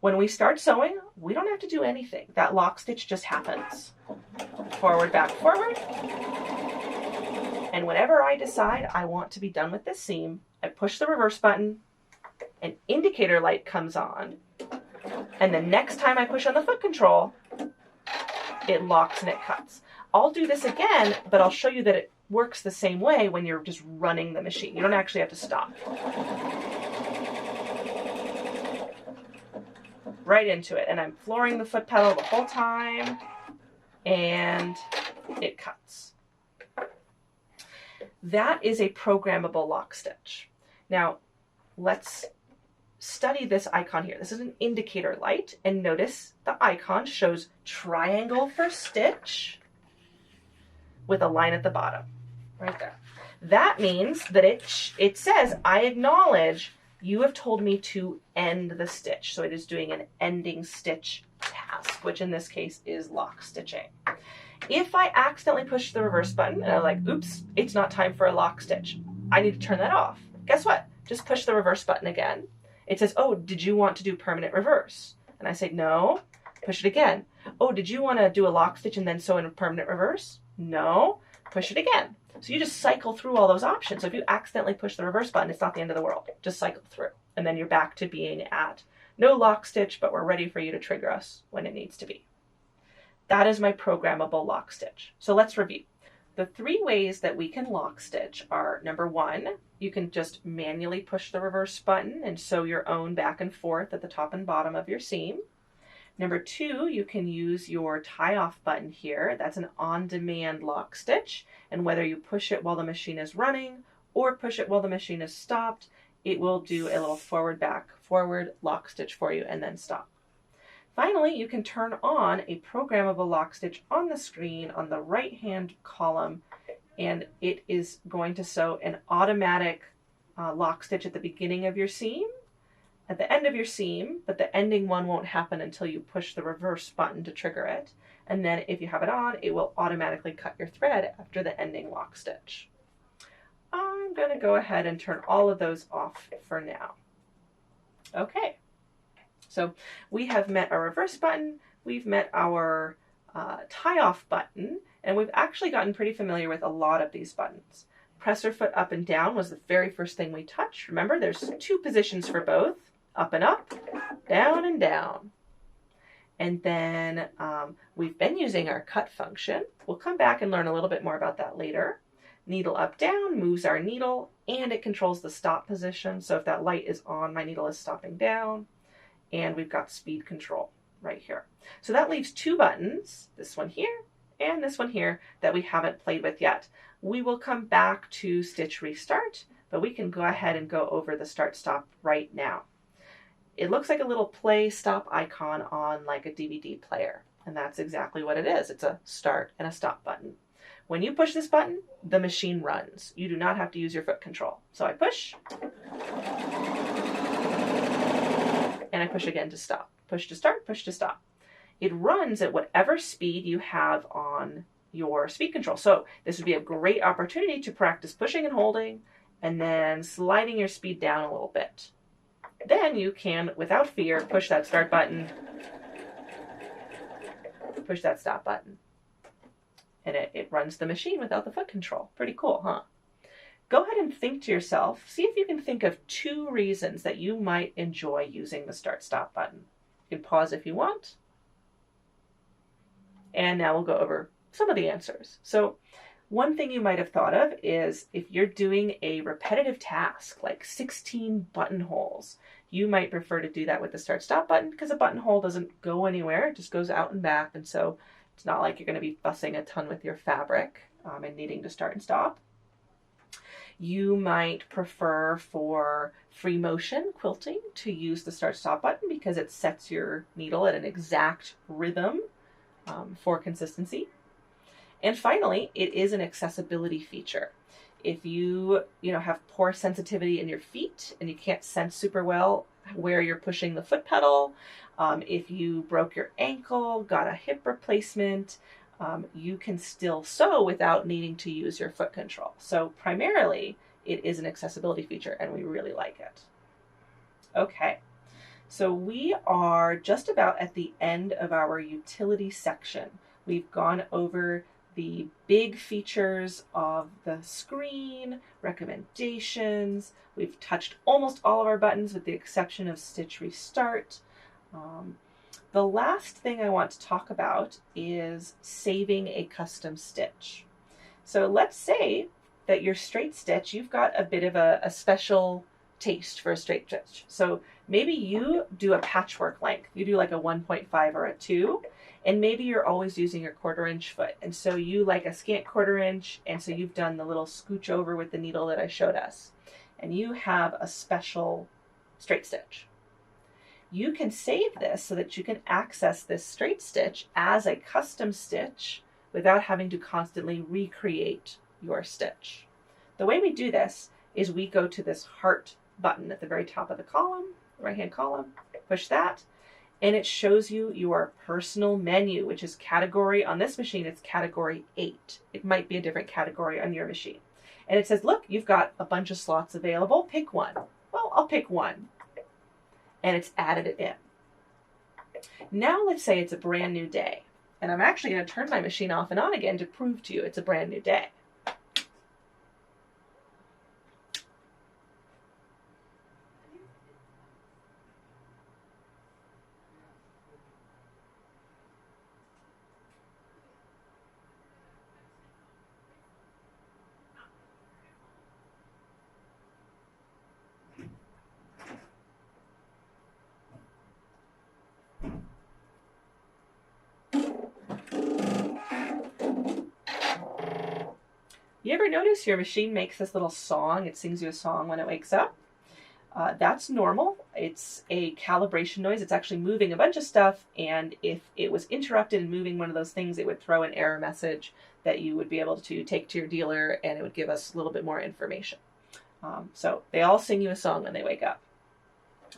A: When we start sewing, we don't have to do anything. That lock stitch just happens. Forward, back, forward. And whenever I decide I want to be done with this seam, I push the reverse button, an indicator light comes on, and the next time I push on the foot control, it locks and it cuts. I'll do this again, but I'll show you that it works the same way when you're just running the machine. You don't actually have to stop. Right into it, and I'm flooring the foot pedal the whole time, and it cuts. That is a programmable lock stitch. Now, let's study this icon here. This is an indicator light, and notice the icon shows triangle for stitch with a line at the bottom, right there. That means that it says, I acknowledge you have told me to end the stitch. So it is doing an ending stitch task, which in this case is lock stitching. If I accidentally push the reverse button and I'm like, oops, it's not time for a lock stitch, I need to turn that off. Guess what? Just push the reverse button again. It says, oh, did you want to do permanent reverse? And I say, no. Push it again. Oh, did you want to do a lock stitch and then sew in a permanent reverse? No. Push it again. So you just cycle through all those options. So if you accidentally push the reverse button, it's not the end of the world. Just cycle through. And then you're back to being at no lock stitch, but we're ready for you to trigger us when it needs to be. That is my programmable lock stitch. So let's review. The three ways that we can lock stitch are, number one, you can just manually push the reverse button and sew your own back and forth at the top and bottom of your seam. Number two, you can use your tie-off button here. That's an on-demand lock stitch. And whether you push it while the machine is running or push it while the machine is stopped, it will do a little forward, back, forward lock stitch for you and then stop. Finally, you can turn on a programmable lock stitch on the screen on the right-hand column, and it is going to sew an automatic lock stitch at the beginning of your seam, at the end of your seam, but the ending one won't happen until you push the reverse button to trigger it. And then if you have it on, it will automatically cut your thread after the ending lock stitch. I'm going to go ahead and turn all of those off for now. Okay, so we have met our reverse button, we've met our tie-off button, and we've actually gotten pretty familiar with a lot of these buttons. Presser foot up and down was the very first thing we touched. Remember, there's two positions for both. Up and up, down and down. And then we've been using our cut function. We'll come back and learn a little bit more about that later. Needle up, down moves our needle, and it controls the stop position. So if that light is on, my needle is stopping down, and we've got speed control right here. So that leaves two buttons, this one here and this one here, that we haven't played with yet. We will come back to stitch restart, but we can go ahead and go over the start stop right now. It looks like a little play stop icon on like a DVD player, and that's exactly what it is. It's a start and a stop button. When you push this button, the machine runs. You do not have to use your foot control. So I push, and I push again to stop. Push to start, push to stop. It runs at whatever speed you have on your speed control. So this would be a great opportunity to practice pushing and holding, and then sliding your speed down a little bit. Then you can, without fear, push that start button, push that stop button. And it runs the machine without the foot control. Pretty cool, huh? Go ahead and think to yourself, see if you can think of 2 reasons that you might enjoy using the start-stop button. You can pause if you want. And now we'll go over some of the answers. So one thing you might have thought of is if you're doing a repetitive task, like 16 buttonholes, you might prefer to do that with the start-stop button because a buttonhole doesn't go anywhere, it just goes out and back, and so it's not like you're going to be fussing a ton with your fabric and needing to start and stop. You might prefer for free motion quilting to use the start-stop button because it sets your needle at an exact rhythm for consistency. And finally, it is an accessibility feature. If you have poor sensitivity in your feet and you can't sense super well where you're pushing the foot pedal, if you broke your ankle, got a hip replacement, you can still sew without needing to use your foot control. So primarily, it is an accessibility feature and we really like it. Okay, so we are just about at the end of our utility section. We've gone over the big features of the screen, recommendations. We've touched almost all of our buttons with the exception of stitch restart. The last thing I want to talk about is saving a custom stitch. So let's say that your straight stitch, you've got a bit of a special taste for a straight stitch. So maybe you do a patchwork length. You do like a 1.5 or a 2. And maybe you're always using your 1/4 inch foot. And so you like a scant 1/4 inch, and so you've done the little scooch over with the needle that I showed us. And you have a special straight stitch. You can save this so that you can access this straight stitch as a custom stitch without having to constantly recreate your stitch. The way we do this is we go to this heart button at the very top of the column, right-hand column, push that, and it shows you your personal menu, which is category. On this machine, it's category 8. It might be a different category on your machine. And it says, look, you've got a bunch of slots available. Pick one. Well, I'll pick one. And it's added it in. Now let's say it's a brand new day. And I'm actually going to turn my machine off and on again to prove to you it's a brand new day. You ever notice your machine makes this little song? It sings you a song when it wakes up. That's normal. It's a calibration noise. It's actually moving a bunch of stuff, and if it was interrupted in moving one of those things, it would throw an error message that you would be able to take to your dealer, and it would give us a little bit more information. So they all sing you a song when they wake up.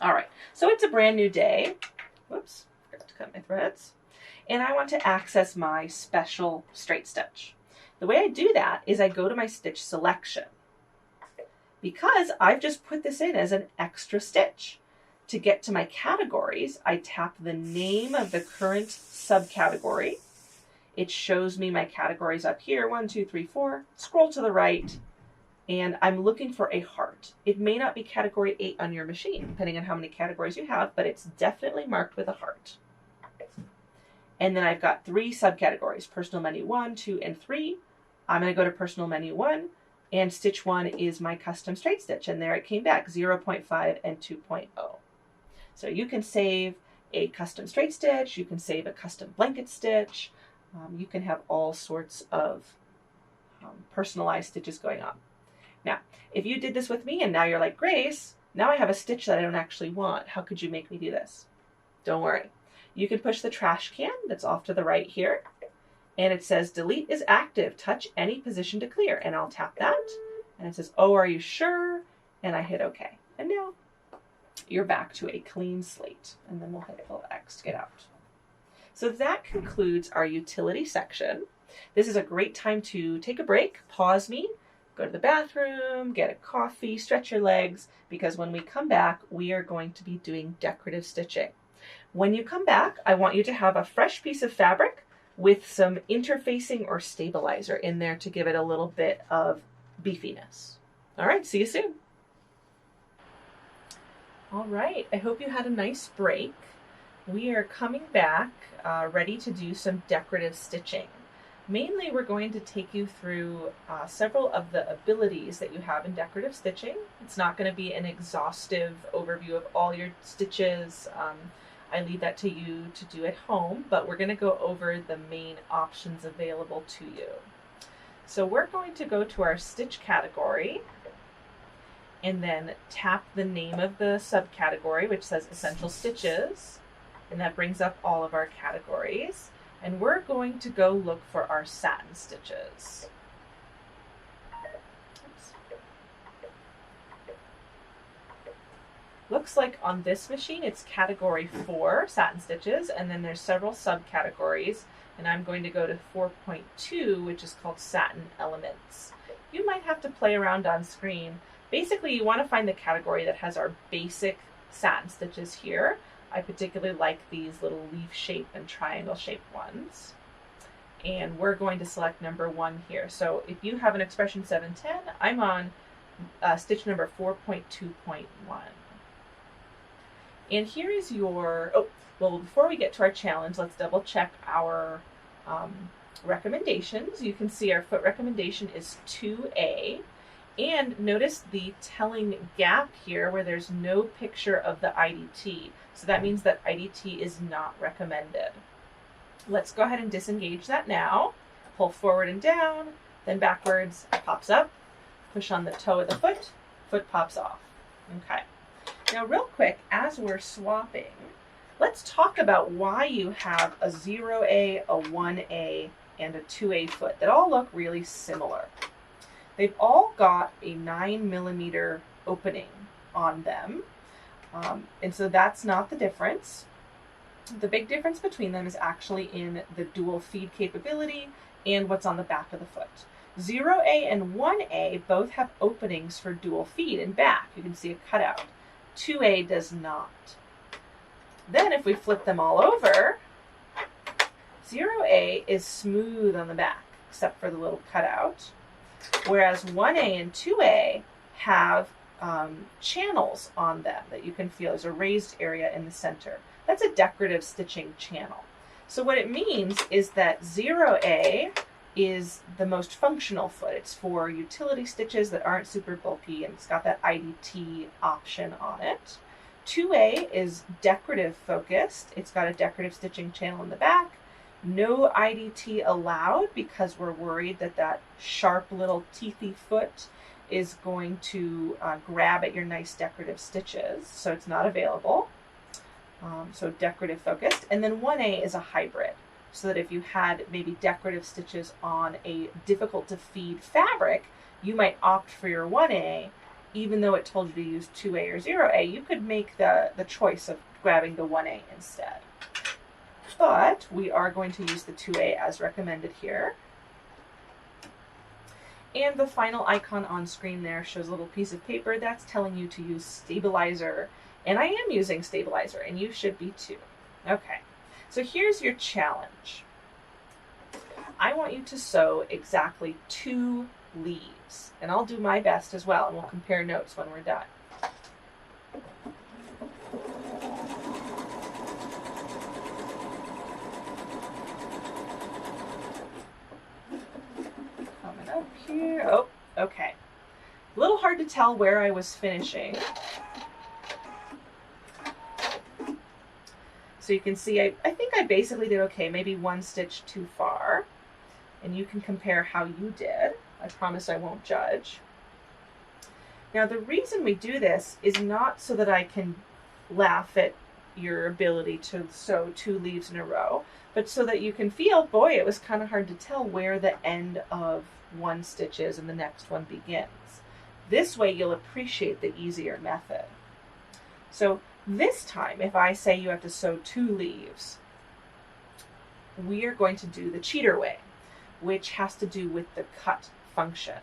A: All right, so it's a brand new day. Whoops, forgot to cut my threads. And I want to access my special straight stitch. The way I do that is I go to my stitch selection. Because I've just put this in as an extra stitch. To get to my categories, I tap the name of the current subcategory. It shows me my categories up here, 1, 2, 3, 4. Scroll to the right, and I'm looking for a heart. It may not be category 8 on your machine, depending on how many categories you have, but it's definitely marked with a heart. And then I've got 3 subcategories, personal menu 1, 2, and 3. I'm going to go to personal menu 1, and stitch 1 is my custom straight stitch, and there it came back, 0.5 and 2.0. So you can save a custom straight stitch, you can save a custom blanket stitch, you can have all sorts of personalized stitches going on. Now, if you did this with me and now you're like, Grace, now I have a stitch that I don't actually want, how could you make me do this? Don't worry. You can push the trash can that's off to the right here, and it says delete is active, touch any position to clear, and I'll tap that, and it says, oh, are you sure? And I hit OK. And now you're back to a clean slate, and then we'll hit X to get out. So that concludes our utility section. This is a great time to take a break, pause me, go to the bathroom, get a coffee, stretch your legs, because when we come back, we are going to be doing decorative stitching. When you come back, I want you to have a fresh piece of fabric with some interfacing or stabilizer in there to give it a little bit of beefiness. All right, see you soon. All right, I hope you had a nice break. We are coming back ready to do some decorative stitching. Mainly, we're going to take you through several of the abilities that you have in decorative stitching. It's not going to be an exhaustive overview of all your stitches. I leave that to you to do at home, but we're going to go over the main options available to you. So we're going to go to our stitch category and then tap the name of the subcategory, which says Essential Stitches, and that brings up all of our categories. And we're going to go look for our satin stitches. Looks like on this machine it's category 4, satin stitches, and then there's several subcategories, and I'm going to go to 4.2, which is called satin elements. You might have to play around on screen. Basically, you want to find the category that has our basic satin stitches here. I particularly like these little leaf shape and triangle shaped ones. And we're going to select number 1 here. So if you have an expression 710, I'm on stitch number 4.2.1. And here is your, well, before we get to our challenge, let's double check our recommendations. You can see our foot recommendation is 2A. And notice the telling gap here where there's no picture of the IDT. So that means that IDT is not recommended. Let's go ahead and disengage that now. Pull forward and down, then backwards, pops up. Push on the toe of the foot, foot pops off. Okay. Now real quick, as we're swapping, let's talk about why you have a 0A, a 1A, and a 2A foot that all look really similar. They've all got a 9mm opening on them, and so that's not the difference. The big difference between them is actually in the dual feed capability and what's on the back of the foot. 0A and 1A both have openings for dual feed in back. You can see a cutout. 2A does not. Then if we flip them all over, 0A is smooth on the back, except for the little cutout, whereas 1A and 2A have channels on them that you can feel. There's a raised area in the center. That's a decorative stitching channel. So what it means is that 0A is the most functional foot. It's for utility stitches that aren't super bulky, and it's got that IDT option on it. 2A is decorative focused. It's got a decorative stitching channel in the back. No IDT allowed because we're worried that that sharp little teethy foot is going to grab at your nice decorative stitches, so it's not available. So decorative focused. And then 1A is a hybrid, so that if you had maybe decorative stitches on a difficult to feed fabric, you might opt for your 1A, even though it told you to use 2A or 0A. You could make the choice of grabbing the 1A instead. But we are going to use the 2A as recommended here. And the final icon on screen there shows a little piece of paper that's telling you to use stabilizer. And I am using stabilizer, and you should be too. Okay, so here's your challenge. I want you to sew exactly 2 leaves, and I'll do my best as well, and we'll compare notes when we're done. tell where I was finishing. So you can see, I think I basically did okay, maybe one stitch too far. And you can compare how you did. I promise I won't judge. Now the reason we do this is not so that I can laugh at your ability to sew 2 leaves in a row, but so that you can feel, boy, it was kind of hard to tell where the end of one stitch is and the next one begins. This way you'll appreciate the easier method. So this time, if I say you have to sew 2 leaves, we are going to do the cheater way, which has to do with the cut function.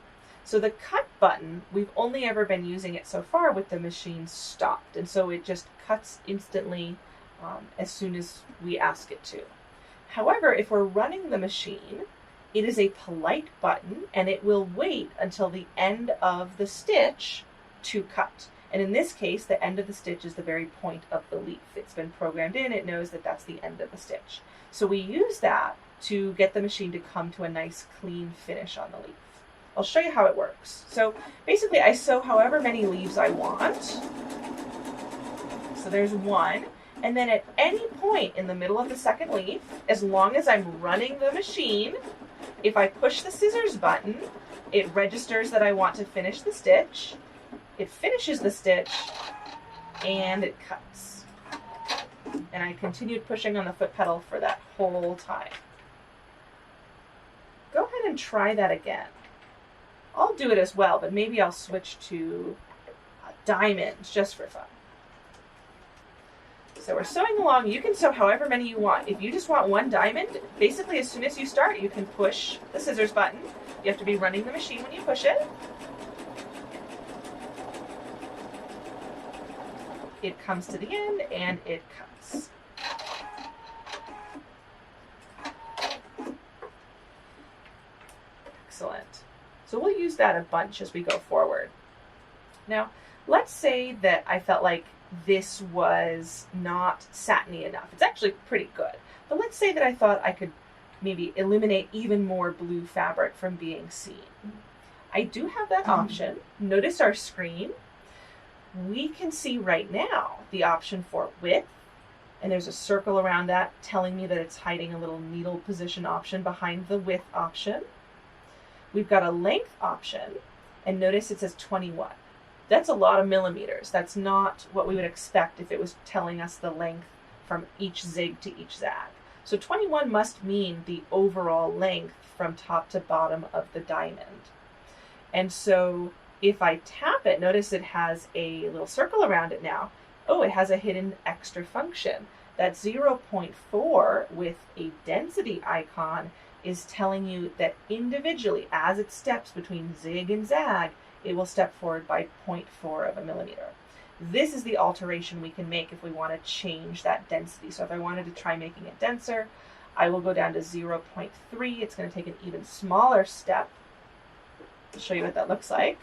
A: So the cut button, we've only ever been using it so far with the machine stopped, and so it just cuts instantly as soon as we ask it to. However, if we're running the machine, it is a polite button and it will wait until the end of the stitch to cut. And in this case, the end of the stitch is the very point of the leaf. It's been programmed in, it knows that that's the end of the stitch. So we use that to get the machine to come to a nice clean finish on the leaf. I'll show you how it works. So basically I sew however many leaves I want. So there's 1. And then at any point in the middle of the second leaf, as long as I'm running the machine, if I push the scissors button, it registers that I want to finish the stitch, it finishes the stitch, and it cuts. And I continued pushing on the foot pedal for that whole time. Go ahead and try that again. I'll do it as well, but maybe I'll switch to diamonds just for fun. So we're sewing along. You can sew however many you want. If you just want 1 diamond, basically as soon as you start, you can push the scissors button. You have to be running the machine when you push it. It comes to the end and it cuts. Excellent. So we'll use that a bunch as we go forward. Now, let's say that I felt like this was not satiny enough. It's actually pretty good. But let's say that I thought I could maybe eliminate even more blue fabric from being seen. I do have that option. Notice our screen. We can see right now the option for width, and there's a circle around that telling me that it's hiding a little needle position option behind the width option. We've got a length option, and notice it says 21. That's a lot of millimeters. That's not what we would expect if it was telling us the length from each zig to each zag. So 21 must mean the overall length from top to bottom of the diamond. And so if I tap it, notice it has a little circle around it now. Oh, it has a hidden extra function. That 0.4 with a density icon is telling you that individually, as it steps between zig and zag, it will step forward by 0.4 of a millimeter. This is the alteration we can make if we want to change that density. So if I wanted to try making it denser, I will go down to 0.3. It's going to take an even smaller step. I'll show you what that looks like.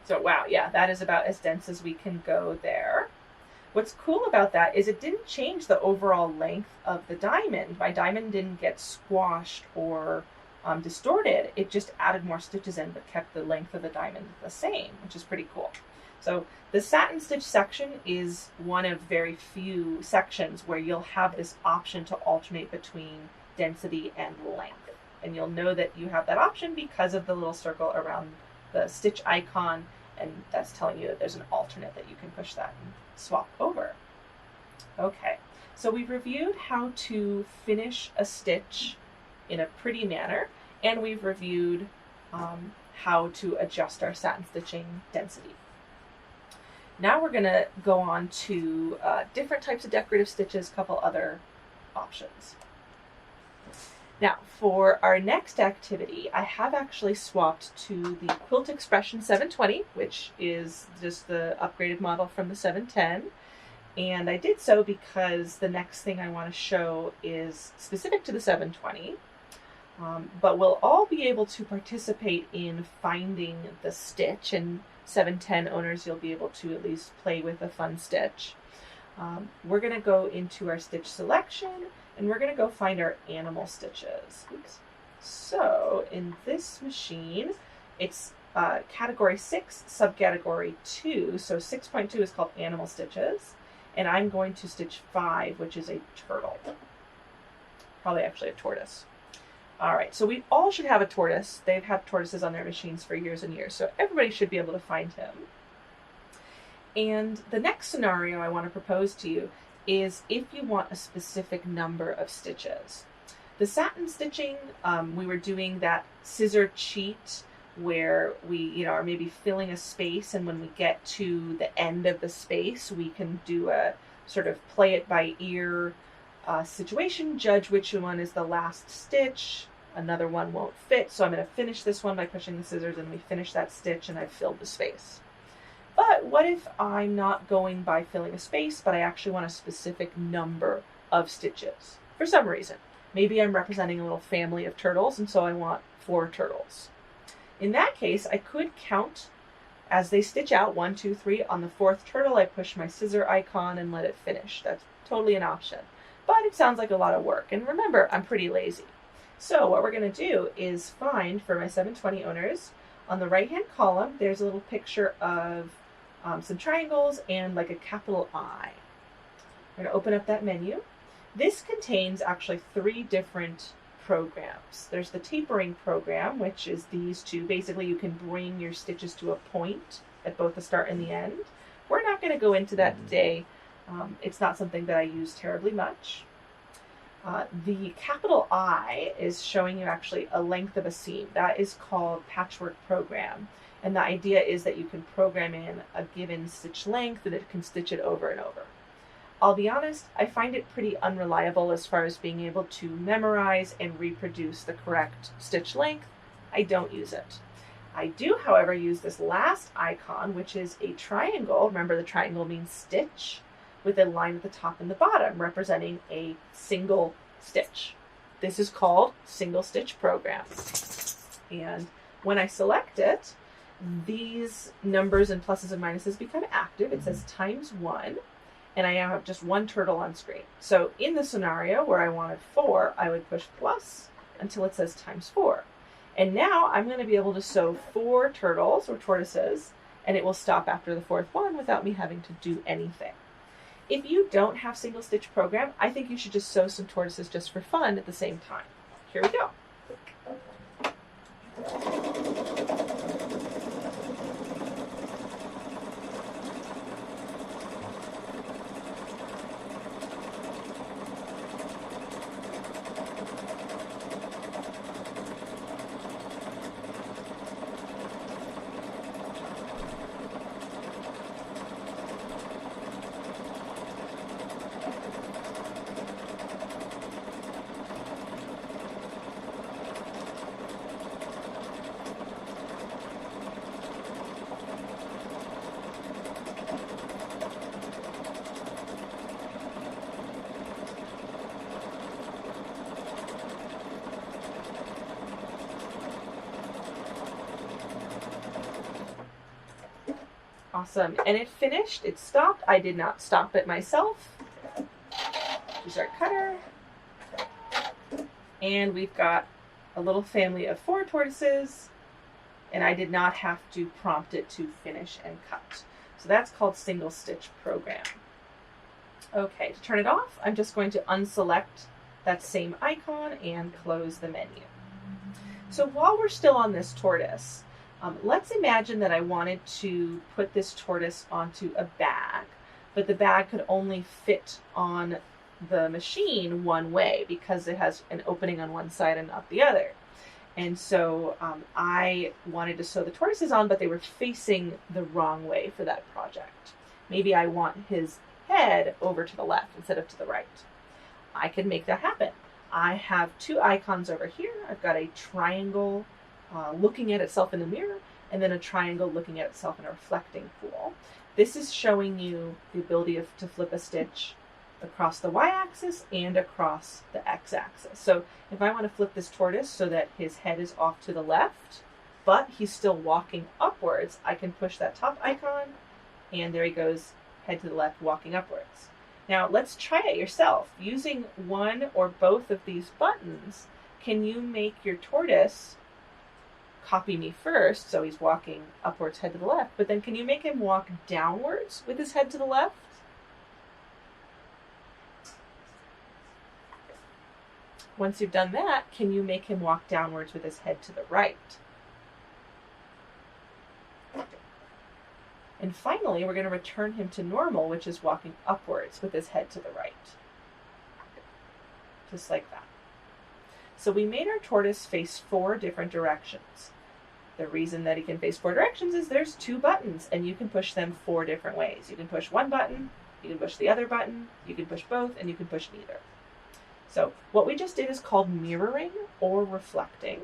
A: So wow, yeah, that is about as dense as we can go there. What's cool about that is it didn't change the overall length of the diamond. My diamond didn't get squashed or distorted. It just added more stitches in but kept the length of the diamond the same, which is pretty cool. So the satin stitch section is one of very few sections where you'll have this option to alternate between density and length. And you'll know that you have that option because of the little circle around the stitch icon, and that's telling you that there's an alternate that you can push that and swap over. Okay, so we've reviewed how to finish a stitch in a pretty manner, and we've reviewed how to adjust our satin stitching density. Now we're going to go on to different types of decorative stitches, a couple other options. Now, for our next activity, I have actually swapped to the Quilt Expression 720, which is just the upgraded model from the 710. And I did so because the next thing I want to show is specific to the 720, but we'll all be able to participate in finding the stitch, and 710 owners, you'll be able to at least play with a fun stitch. We're going to go into our stitch selection, and we're going to go find our animal stitches. Oops. So in this machine, it's category 6, subcategory 2. So 6.2 is called animal stitches, and I'm going to stitch 5, which is a turtle. Probably actually a tortoise. All right, so we all should have a tortoise. They've had tortoises on their machines for years and years, so everybody should be able to find him. And the next scenario I want to propose to you is if you want a specific number of stitches. The satin stitching, we were doing that scissor cheat where we are maybe filling a space, and when we get to the end of the space, we can do a sort of play it by ear situation, judge which one is the last stitch. Another one won't fit, so I'm going to finish this one by pushing the scissors, and we finish that stitch and I've filled the space. But what if I'm not going by filling a space, but I actually want a specific number of stitches for some reason? Maybe I'm representing a little family of turtles, and so I want 4 turtles. In that case, I could count as they stitch out, 1, 2, 3. On the 4th turtle, I push my scissor icon and let it finish. That's totally an option, but it sounds like a lot of work. And remember, I'm pretty lazy. So what we're going to do is find, for my 720 owners, on the right-hand column, there's a little picture of some triangles and like a capital I. We're going to open up that menu. This contains actually 3 different programs. There's the tapering program, which is these two. Basically, you can bring your stitches to a point at both the start and the end. We're not going to go into that today. It's not something that I use terribly much. The capital I is showing you actually a length of a seam. That is called patchwork program. And the idea is that you can program in a given stitch length and it can stitch it over and over. I'll be honest, I find it pretty unreliable as far as being able to memorize and reproduce the correct stitch length. I don't use it. I do, however, use this last icon, which is a triangle. Remember, the triangle means stitch, with a line at the top and the bottom representing a single stitch. This is called single stitch program. And when I select it, these numbers and pluses and minuses become active. It says ×1, and I have just 1 turtle on screen. So in the scenario where I wanted 4, I would push plus until it says ×4. And now I'm going to be able to sew 4 turtles or tortoises, and it will stop after the 4th one without me having to do anything. If you don't have single stitch program, I think you should just sew some tortoises just for fun at the same time. Here we go. Awesome, and it finished, it stopped. I did not stop it myself. Use our cutter. And we've got a little family of 4 tortoises, and I did not have to prompt it to finish and cut. So that's called single stitch program. Okay, to turn it off, I'm just going to unselect that same icon and close the menu. So while we're still on this tortoise, let's imagine that I wanted to put this tortoise onto a bag, but the bag could only fit on the machine one way because it has an opening on one side and not the other. And so I wanted to sew the tortoises on, but they were facing the wrong way for that project. Maybe I want his head over to the left instead of to the right. I can make that happen. I have 2 icons over here. I've got a triangle looking at itself in the mirror, and then a triangle looking at itself in a reflecting pool. This is showing you the ability to flip a stitch across the y-axis and across the x-axis. So if I want to flip this tortoise so that his head is off to the left, but he's still walking upwards, I can push that top icon, and there he goes, head to the left, walking upwards. Now let's try it yourself. Using one or both of these buttons, can you make your tortoise copy me first, so he's walking upwards, head to the left, but then can you make him walk downwards with his head to the left? Once you've done that, can you make him walk downwards with his head to the right? And finally, we're going to return him to normal, which is walking upwards with his head to the right. Just like that. So we made our tortoise face 4 different directions. The reason that he can face 4 directions is there's 2 buttons, and you can push them 4 different ways. You can push one button, you can push the other button, you can push both, and you can push neither. So what we just did is called mirroring or reflecting,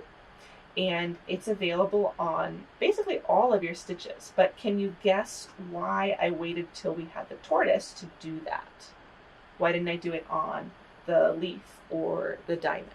A: and it's available on basically all of your stitches. But can you guess why I waited till we had the tortoise to do that? Why didn't I do it on the leaf or the diamond?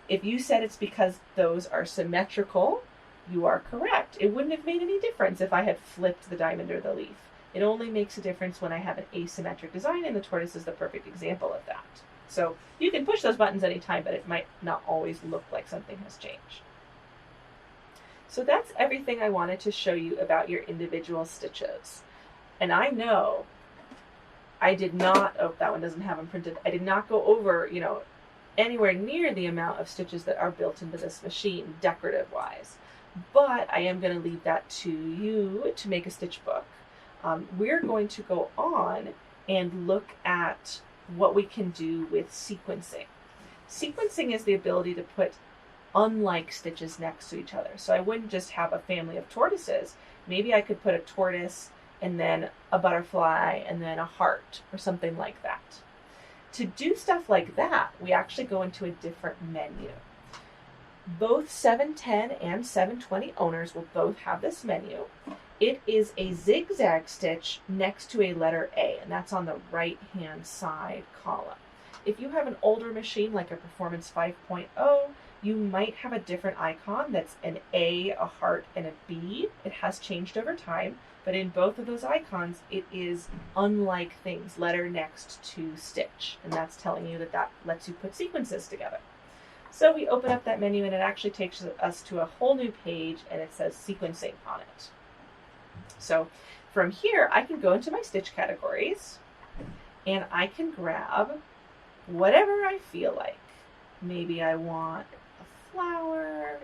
A: If you said it's because those are symmetrical, you are correct. It wouldn't have made any difference if I had flipped the diamond or the leaf. It only makes a difference when I have an asymmetric design, and the tortoise is the perfect example of that. So you can push those buttons anytime, but it might not always look like something has changed. So that's everything I wanted to show you about your individual stitches. And I know I did not, oh, that one doesn't have them printed. I did not go over, anywhere near the amount of stitches that are built into this machine, decorative wise. But I am going to leave that to you to make a stitch book. We're going to go on and look at what we can do with sequencing. Sequencing is the ability to put unlike stitches next to each other. So I wouldn't just have a family of tortoises. Maybe I could put a tortoise and then a butterfly and then a heart or something like that. To do stuff like that, we actually go into a different menu. Both 710 and 720 owners will both have this menu. It is a zigzag stitch next to a letter A, and that's on the right-hand side column. If you have an older machine like a Performance 5.0, you might have a different icon that's an A, a heart, and a B. It has changed over time, but in both of those icons, it is unlike things, letter next to stitch, and that's telling you that that lets you put sequences together. So we open up that menu, and it actually takes us to a whole new page, and it says sequencing on it. So from here, I can go into my stitch categories, and I can grab whatever I feel like. Maybe I want a flower,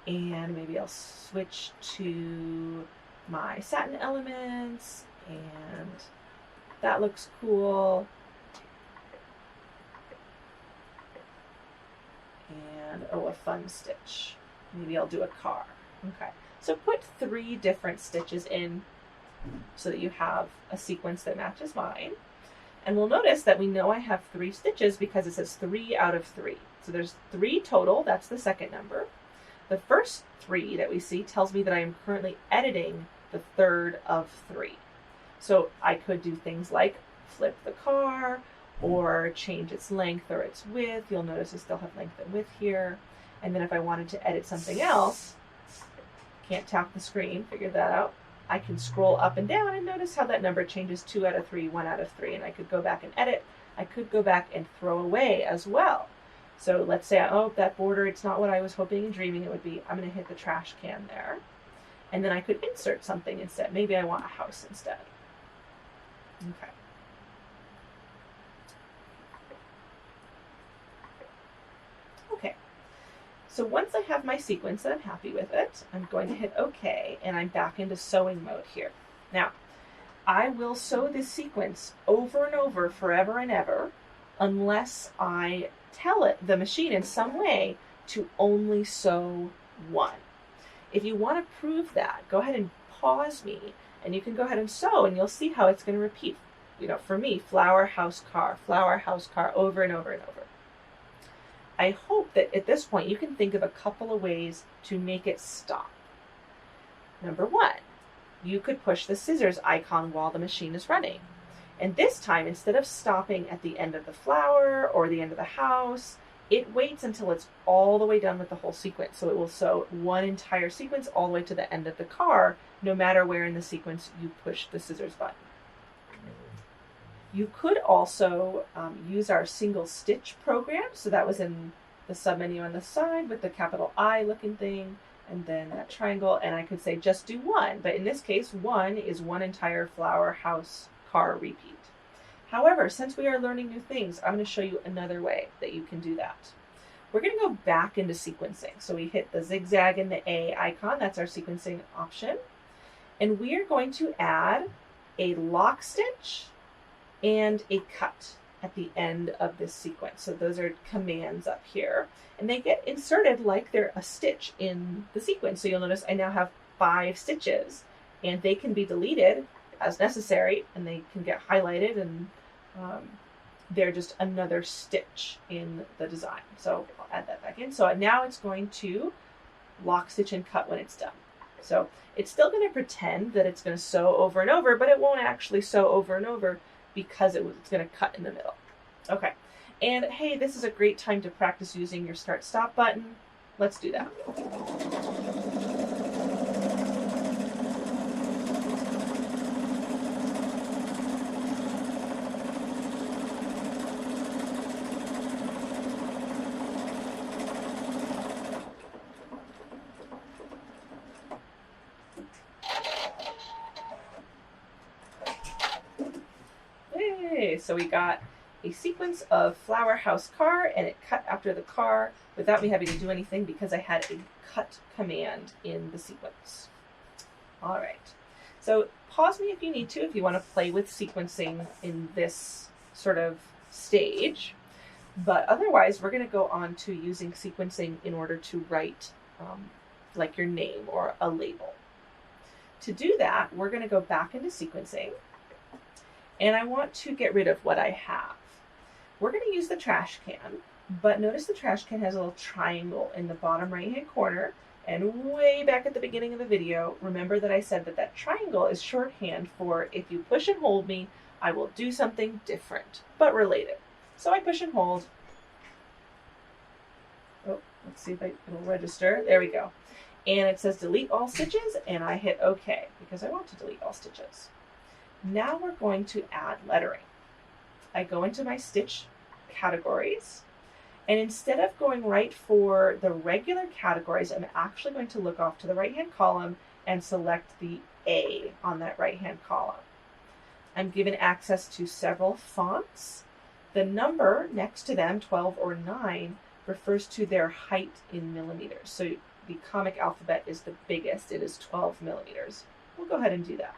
A: and maybe I'll switch to my satin elements, and that looks cool. And, oh, a fun stitch. Maybe I'll do a car. Okay. So put 3 different stitches in so that you have a sequence that matches mine. And we'll notice that we know I have 3 stitches because it says 3 out of 3. So there's 3 total, that's the second number. The first 3 that we see tells me that I am currently editing the third of 3. So I could do things like flip the car or change its length or its width. You'll notice I still have length and width here. And then if I wanted to edit something else, can't tap the screen, figure that out. I can scroll up and down and notice how that number changes 2 out of 3, 1 out of 3, and I could go back and edit. I could go back and throw away as well. So let's say, oh, that border, it's not what I was hoping and dreaming it would be. I'm going to hit the trash can there. And then I could insert something instead. Maybe I want a house instead. Okay. Okay. So once I have my sequence and I'm happy with it, I'm going to hit OK, and I'm back into sewing mode here. Now, I will sew this sequence over and over, forever and ever, unless I tell it, the machine in some way, to only sew 1. If you want to prove that, go ahead and pause me, and you can go ahead and sew, and you'll see how it's going to repeat. For me, flower, house, car, over and over and over. I hope that at this point you can think of a couple of ways to make it stop. Number 1, you could push the scissors icon while the machine is running. And this time, instead of stopping at the end of the flower or the end of the house, it waits until it's all the way done with the whole sequence. So it will sew one entire sequence all the way to the end of the car, no matter where in the sequence you push the scissors button. You could also use our single stitch program. So that was in the submenu on the side with the capital I looking thing, and then that triangle, and I could say just do one, but in this case, one is one entire flower, house, car repeat. However, since we are learning new things, I'm going to show you another way that you can do that. We're going to go back into sequencing. So we hit the zigzag and the A icon, that's our sequencing option, and we are going to add a lock stitch and a cut at the end of this sequence. So those are commands up here, and they get inserted like they're a stitch in the sequence. So you'll notice I now have 5 stitches, and they can be deleted as necessary, and they can get highlighted, and they're just another stitch in the design. So I'll add that back in. So now it's going to lock, stitch, and cut when it's done. So it's still going to pretend that it's going to sew over and over, but it won't actually sew over and over because it's going to cut in the middle. Okay, and hey, this is a great time to practice using your start-stop button. Let's do that. Hey, so we got a sequence of flower, house, car, and it cut after the car without me having to do anything because I had a cut command in the sequence. All right, so pause me if you need to, if you want to play with sequencing in this sort of stage, but otherwise we're going to go on to using sequencing in order to write like your name or a label. To do that, we're going to go back into sequencing, and I want to get rid of what I have. We're going to use the trash can, but notice the trash can has a little triangle in the bottom right-hand corner, and way back at the beginning of the video, remember that I said that that triangle is shorthand for if you push and hold me, I will do something different, but related. So I push and hold. Oh, let's see if it'll register. There we go. And it says delete all stitches, and I hit OK because I want to delete all stitches. Now we're going to add lettering. I go into my stitch categories, and instead of going right for the regular categories, I'm actually going to look off to the right-hand column and select the A on that right-hand column. I'm given access to several fonts. The number next to them, 12 or 9, refers to their height in millimeters. So the comic alphabet is the biggest. It is 12 millimeters. We'll go ahead and do that.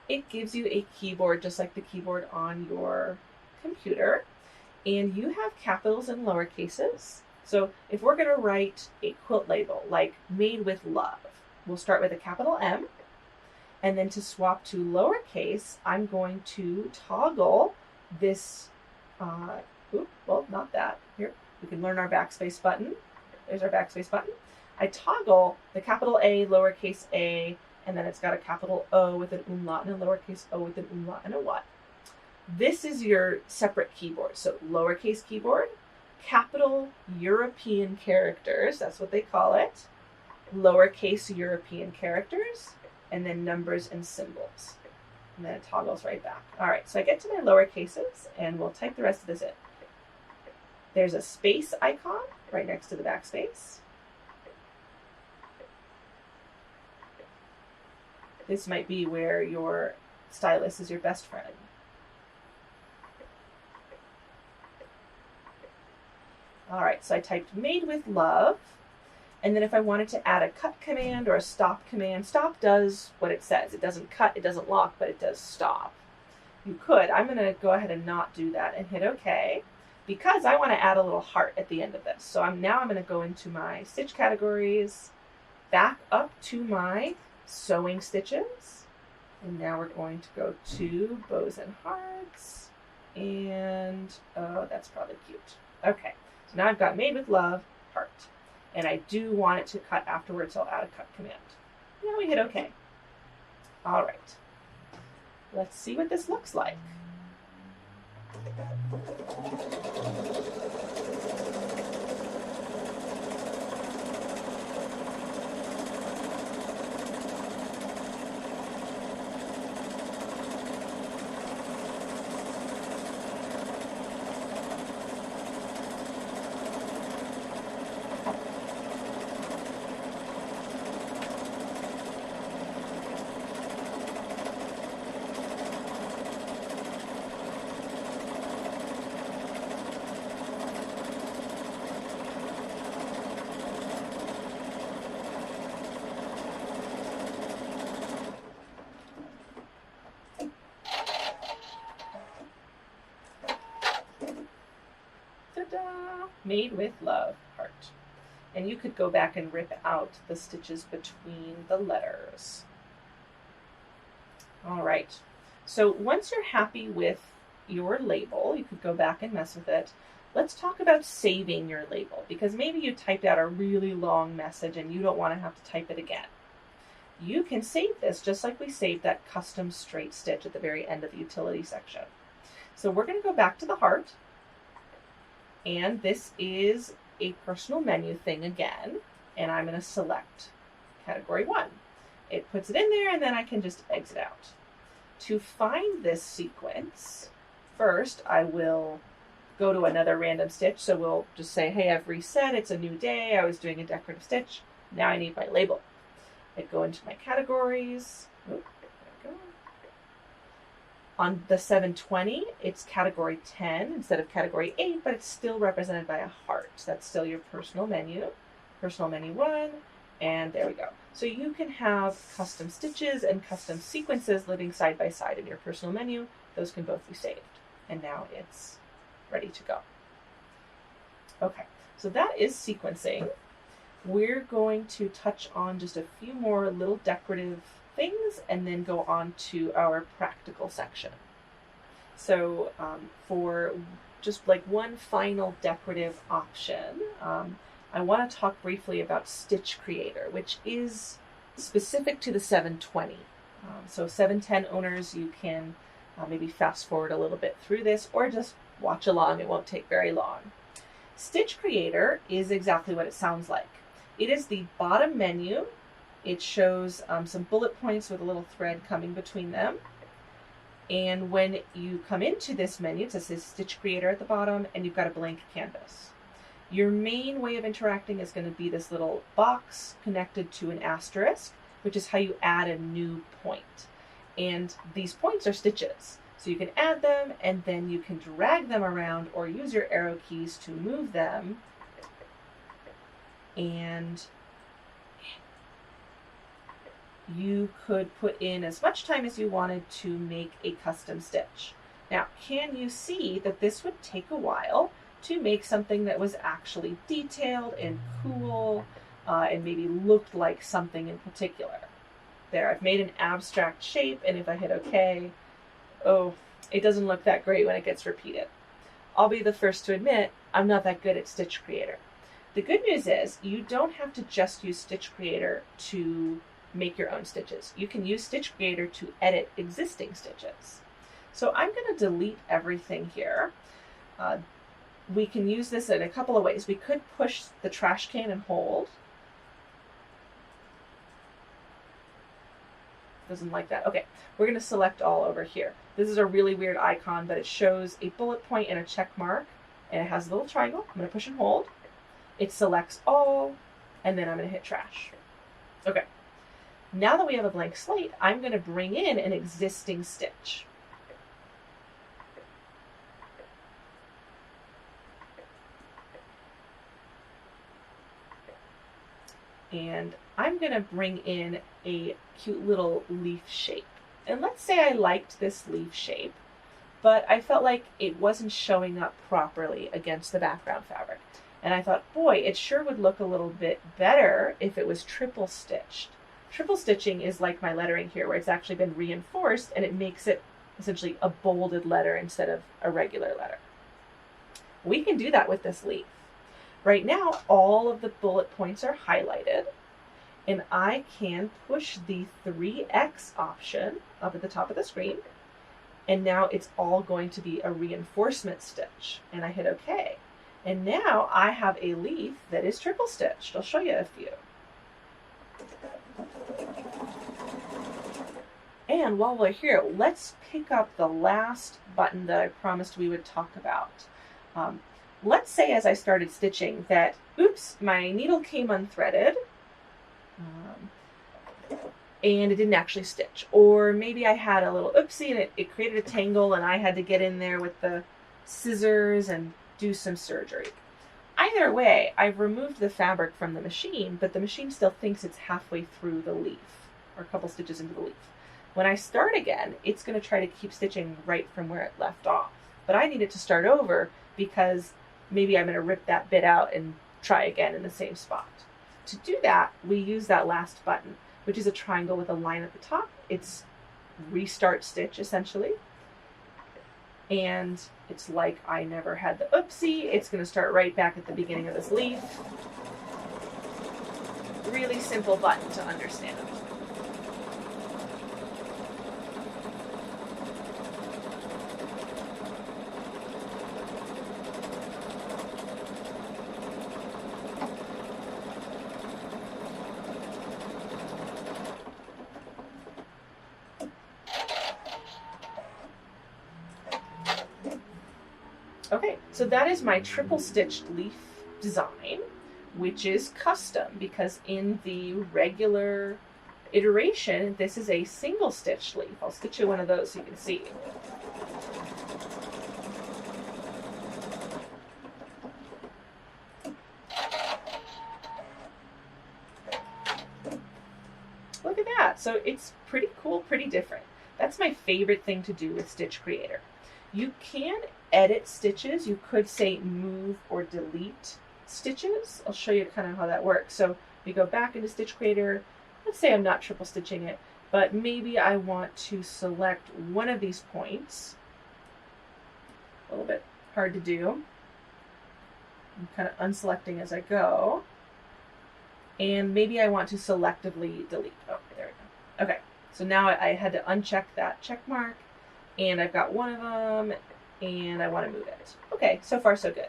A: It gives you a keyboard just like the keyboard on your computer, and you have capitals and lowercases. So if we're going to write a quilt label like made with love, we'll start with a capital M, and then to swap to lowercase, I'm going to toggle this, well, not that. Here, we can learn our backspace button. There's our backspace button. I toggle the capital A, lowercase a, and then it's got a capital O with an umlaut and a lowercase o with an umlaut and a what. This is your separate keyboard. So lowercase keyboard, capital European characters, that's what they call it, lowercase European characters, and then numbers and symbols. And then it toggles right back. All right, so I get to my lower cases, and we'll type the rest of this in. There's a space icon right next to the backspace. This might be where your stylus is your best friend. All right, so I typed made with love, and then if I wanted to add a cut command or a stop command, stop does what it says. It doesn't cut, it doesn't lock, but it does stop. You could. I'm going to go ahead and not do that and hit OK, because I want to add a little heart at the end of this. So now I'm going to go into my stitch categories, back up to my sewing stitches, and now we're going to go to bows and hearts, and oh, that's probably cute. Okay, so now I've got made with love, heart, and I do want it to cut afterwards, so I'll add a cut command. Now we hit OK. All right. Let's see what this looks like. Ta-da! Made with love, heart. And you could go back and rip out the stitches between the letters. All right. So once you're happy with your label, you could go back and mess with it. Let's talk about saving your label, because maybe you typed out a really long message and you don't want to have to type it again. You can save this just like we saved that custom straight stitch at the very end of the utility section. So we're going to go back to the heart, and this is a personal menu thing again, and I'm going to select category 1. It puts it in there, and then I can just exit out. To find this sequence, first I will go to another random stitch. So we'll just say, hey, I've reset, it's a new day, I was doing a decorative stitch, now I need my label. I go into my categories. There we go. On the 720, it's category 10 instead of category 8, but it's still represented by a heart. So that's still your personal menu 1, and there we go. So you can have custom stitches and custom sequences living side by side in your personal menu. Those can both be saved. And now it's ready to go. Okay, so that is sequencing. We're going to touch on just a few more little decorative things and then go on to our practical section. So for just like one final decorative option, I want to talk briefly about Stitch Creator, which is specific to the 720. So 710 owners, you can maybe fast forward a little bit through this or just watch along. It won't take very long. Stitch Creator is exactly what it sounds like. It is the bottom menu. It shows some bullet points with a little thread coming between them. And when you come into this menu, it says Stitch Creator at the bottom, and you've got a blank canvas. Your main way of interacting is going to be this little box connected to an asterisk, which is how you add a new point. And these points are stitches. So you can add them, and then you can drag them around or use your arrow keys to move them. And you could put in as much time as you wanted to make a custom stitch. Now, can you see that this would take a while to make something that was actually detailed and cool and maybe looked like something in particular? There, I've made an abstract shape, and if I hit OK, oh, it doesn't look that great when it gets repeated. I'll be the first to admit I'm not that good at Stitch Creator. The good news is you don't have to just use Stitch Creator to make your own stitches. You can use Stitch Creator to edit existing stitches. So I'm going to delete everything here. We can use this in a couple of ways. We could push the trash can and hold. Doesn't like that. Okay, we're going to select all over here. This is a really weird icon, but it shows a bullet point and a check mark, and it has a little triangle. I'm going to push and hold. It selects all, and then I'm going to hit trash. Okay. Now that we have a blank slate, I'm going to bring in an existing stitch. And I'm going to bring in a cute little leaf shape. And let's say I liked this leaf shape, but I felt like it wasn't showing up properly against the background fabric. And I thought, boy, it sure would look a little bit better if it was triple stitched. Triple stitching is like my lettering here, where it's actually been reinforced and it makes it essentially a bolded letter instead of a regular letter. We can do that with this leaf. Right now, all of the bullet points are highlighted, and I can push the 3X option up at the top of the screen, and now it's all going to be a reinforcement stitch, and I hit OK. And now I have a leaf that is triple stitched. I'll show you a few. And while we're here, let's pick up the last button that I promised we would talk about. Let's say as I started stitching that, oops, my needle came unthreaded, and it didn't actually stitch. Or maybe I had a little oopsie and it created a tangle and I had to get in there with the scissors and do some surgery. Either way, I've removed the fabric from the machine, but the machine still thinks it's halfway through the leaf, or a couple stitches into the leaf. When I start again, it's going to try to keep stitching right from where it left off. But I need it to start over because maybe I'm going to rip that bit out and try again in the same spot. To do that, we use that last button, which is a triangle with a line at the top. It's restart stitch, essentially. And it's like I never had the oopsie. It's going to start right back at the beginning of this leaf. Really simple button to understand. Okay, so that is my triple stitched leaf design, which is custom because in the regular iteration, this is a single stitched leaf. I'll stitch you one of those so you can see. Look at that. So it's pretty cool, pretty different. That's my favorite thing to do with Stitch Creator. You can edit stitches. You could say move or delete stitches. I'll show you kind of how that works. So we go back into Stitch Creator. Let's say I'm not triple stitching it, but maybe I want to select one of these points. A little bit hard to do. I'm kind of unselecting as I go. And maybe I want to selectively delete. Oh, there we go. Okay, so now I had to uncheck that check mark, and I've got one of them, and I want to move it. Okay, so far so good.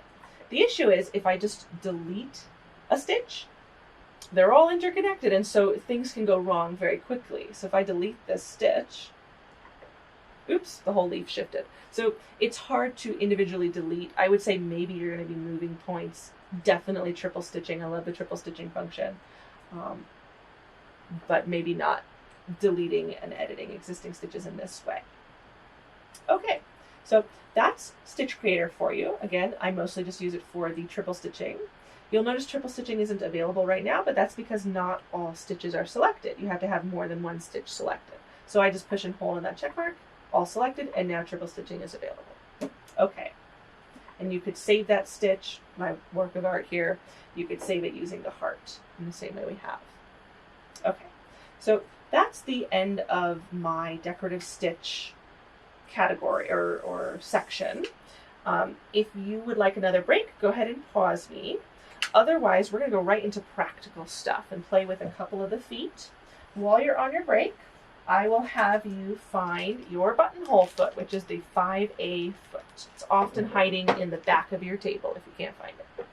A: The issue is if I just delete a stitch, they're all interconnected, and so things can go wrong very quickly. So if I delete this stitch, oops, the whole leaf shifted. So it's hard to individually delete. I would say maybe you're going to be moving points. Definitely triple stitching. I love the triple stitching function. But maybe not deleting and editing existing stitches in this way. Okay, so that's Stitch Creator for you. Again, I mostly just use it for the triple stitching. You'll notice triple stitching isn't available right now, but that's because not all stitches are selected. You have to have more than one stitch selected. So I just push and hold on that check mark, all selected, and now triple stitching is available. Okay, and you could save that stitch, my work of art here. You could save it using the heart in the same way we have. Okay, so that's the end of my decorative stitch category or section. If you would like another break, go ahead and pause me. Otherwise, we're going to go right into practical stuff and play with a couple of the feet. While you're on your break, I will have you find your buttonhole foot, which is the 5A foot. It's often hiding in the back of your table if you can't find it.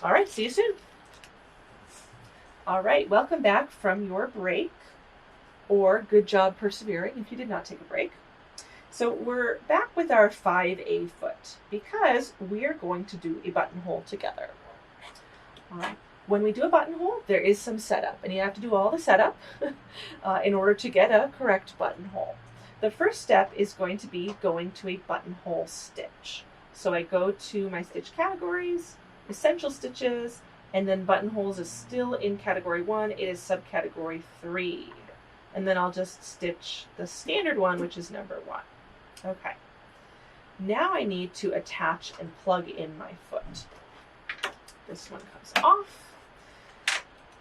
A: All right, see you soon. All right, welcome back from your break, or good job persevering if you did not take a break. So we're back with our 5A foot because we're going to do a buttonhole together. When we do a buttonhole, there is some setup, and you have to do all the setup in order to get a correct buttonhole. The first step is going to be going to a buttonhole stitch. So I go to my stitch categories, essential stitches, and then buttonholes is still in category 1. It is subcategory 3. And then I'll just stitch the standard one, which is number 1. Okay. Now I need to attach and plug in my foot. This one comes off.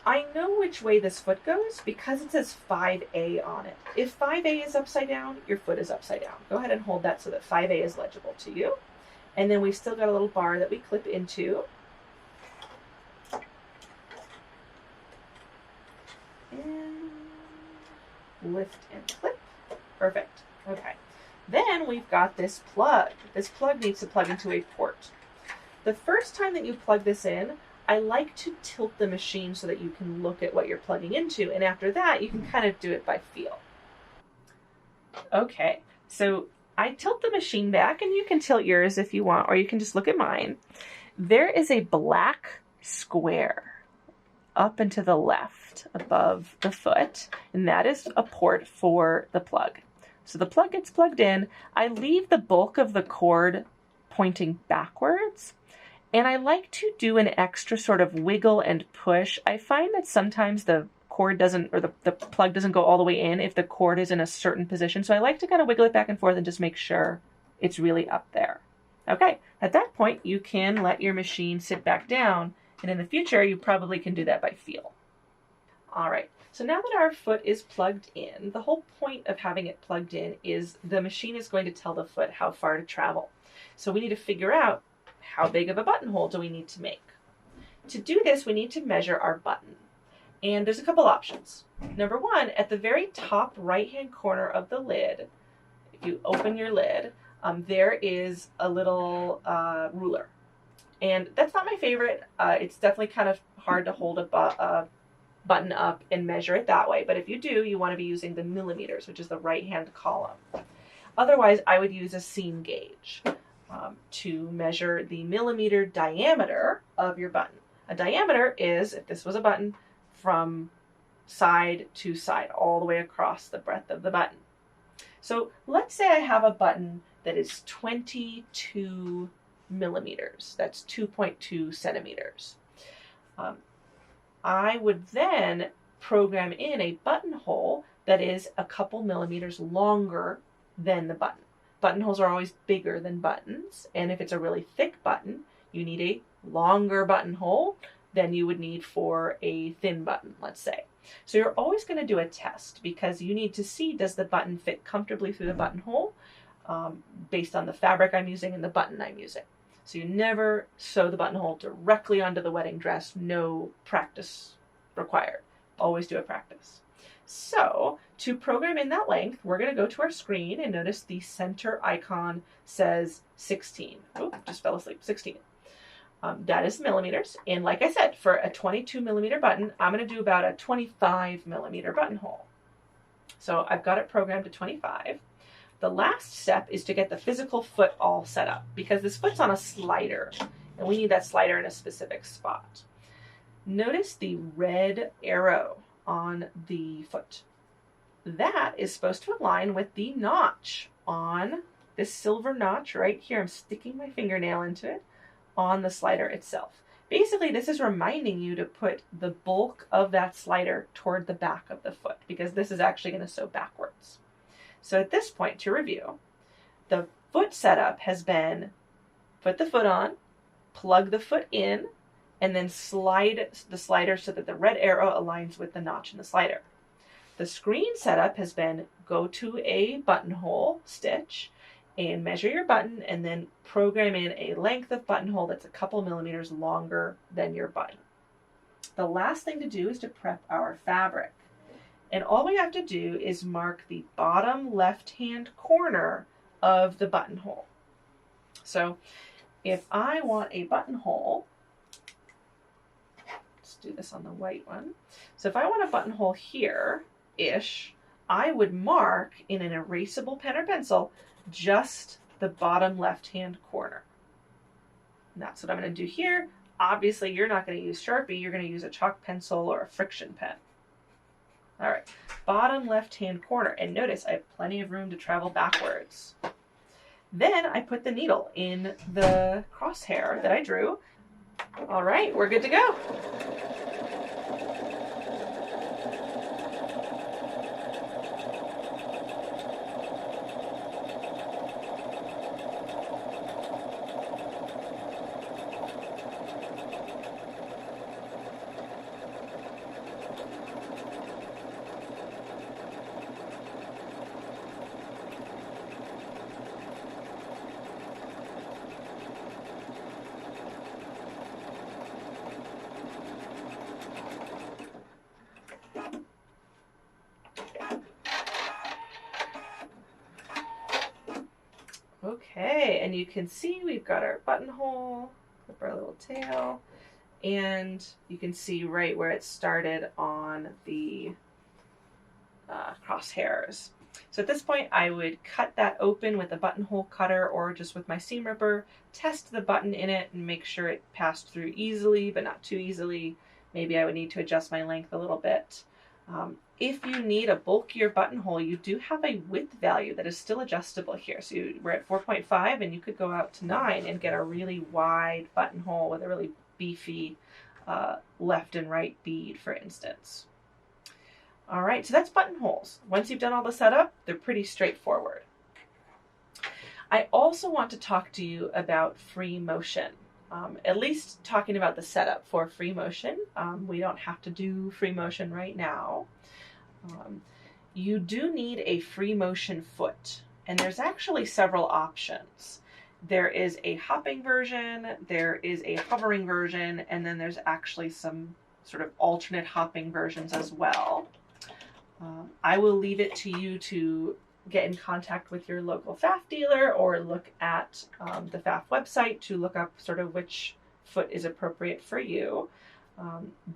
A: I know which way this foot goes because it says 5A on it. If 5A is upside down, your foot is upside down. Go ahead and hold that so that 5A is legible to you. And then we've still got a little bar that we clip into. in, lift and clip. Perfect. Okay. Then we've got this plug. This plug needs to plug into a port. The first time that you plug this in, I like to tilt the machine so that you can look at what you're plugging into, and after that you can kind of do it by feel. Okay, so I tilt the machine back, and you can tilt yours if you want, or you can just look at mine. There is a black square up and to the left above the foot, and that is a port for the plug. So the plug gets plugged in. I leave the bulk of the cord pointing backwards, and I like to do an extra sort of wiggle and push. I find that sometimes the cord doesn't, or the plug doesn't go all the way in if the cord is in a certain position. So I like to kind of wiggle it back and forth and just make sure it's really up there. Okay, at that point, you can let your machine sit back down, and in the future, you probably can do that by feel. All right, so now that our foot is plugged in, the whole point of having it plugged in is the machine is going to tell the foot how far to travel. So we need to figure out how big of a buttonhole do we need to make. To do this, we need to measure our button. And there's a couple options. Number one, at the very top right-hand corner of the lid, if you open your lid, there is a little ruler. And that's not my favorite. It's definitely kind of hard to hold a button up and measure it that way. But if you do, you want to be using the millimeters, which is the right-hand column. Otherwise, I would use a seam gauge to measure the millimeter diameter of your button. A diameter is, if this was a button, from side to side, all the way across the breadth of the button. So let's say I have a button that is 22 millimeters. That's 2.2 centimeters. I would then program in a buttonhole that is a couple millimeters longer than the button. Buttonholes are always bigger than buttons, and if it's a really thick button, you need a longer buttonhole than you would need for a thin button, let's say. So you're always going to do a test because you need to see, does the button fit comfortably through the buttonhole based on the fabric I'm using and the button I'm using. So you never sew the buttonhole directly onto the wedding dress, no practice required. Always do a practice. So to program in that length, we're going to go to our screen and notice the center icon says 16. Oh, just fell asleep, 16. That is millimeters. And like I said, for a 22 millimeter button, I'm going to do about a 25 millimeter buttonhole. So I've got it programmed to 25. The last step is to get the physical foot all set up because this foot's on a slider and we need that slider in a specific spot. Notice the red arrow on the foot. That is supposed to align with the notch on this silver notch right here. I'm sticking my fingernail into it on the slider itself. Basically, this is reminding you to put the bulk of that slider toward the back of the foot because this is actually going to sew backwards. So at this point, to review, the foot setup has been put the foot on, plug the foot in, and then slide the slider so that the red arrow aligns with the notch in the slider. The screen setup has been go to a buttonhole stitch and measure your button and then program in a length of buttonhole that's a couple millimeters longer than your button. The last thing to do is to prep our fabric. And all we have to do is mark the bottom left-hand corner of the buttonhole. So if I want a buttonhole, let's do this on the white one. So if I want a buttonhole here-ish, I would mark in an erasable pen or pencil just the bottom left-hand corner. And that's what I'm going to do here. Obviously, you're not going to use Sharpie. You're going to use a chalk pencil or a friction pen. All right, bottom left-hand corner. And notice I have plenty of room to travel backwards. Then I put the needle in the crosshair that I drew. All right, we're good to go. Okay, and you can see we've got our buttonhole, clip our little tail, and you can see right where it started on the crosshairs. So at this point I would cut that open with a buttonhole cutter or just with my seam ripper, test the button in it and make sure it passed through easily but not too easily. Maybe I would need to adjust my length a little bit. If you need a bulkier buttonhole, you do have a width value that is still adjustable here. So we're at 4.5 and you could go out to 9 and get a really wide buttonhole with a really beefy left and right bead, for instance. All right, so that's buttonholes. Once you've done all the setup, they're pretty straightforward. I also want to talk to you about free motion. At least talking about the setup for free motion. We don't have to do free motion right now. You do need a free motion foot, and there's actually several options. There is a hopping version, there is a hovering version, and then there's actually some sort of alternate hopping versions as well. I will leave it to you to get in contact with your local Pfaff dealer or look at the Pfaff website to look up sort of which foot is appropriate for you.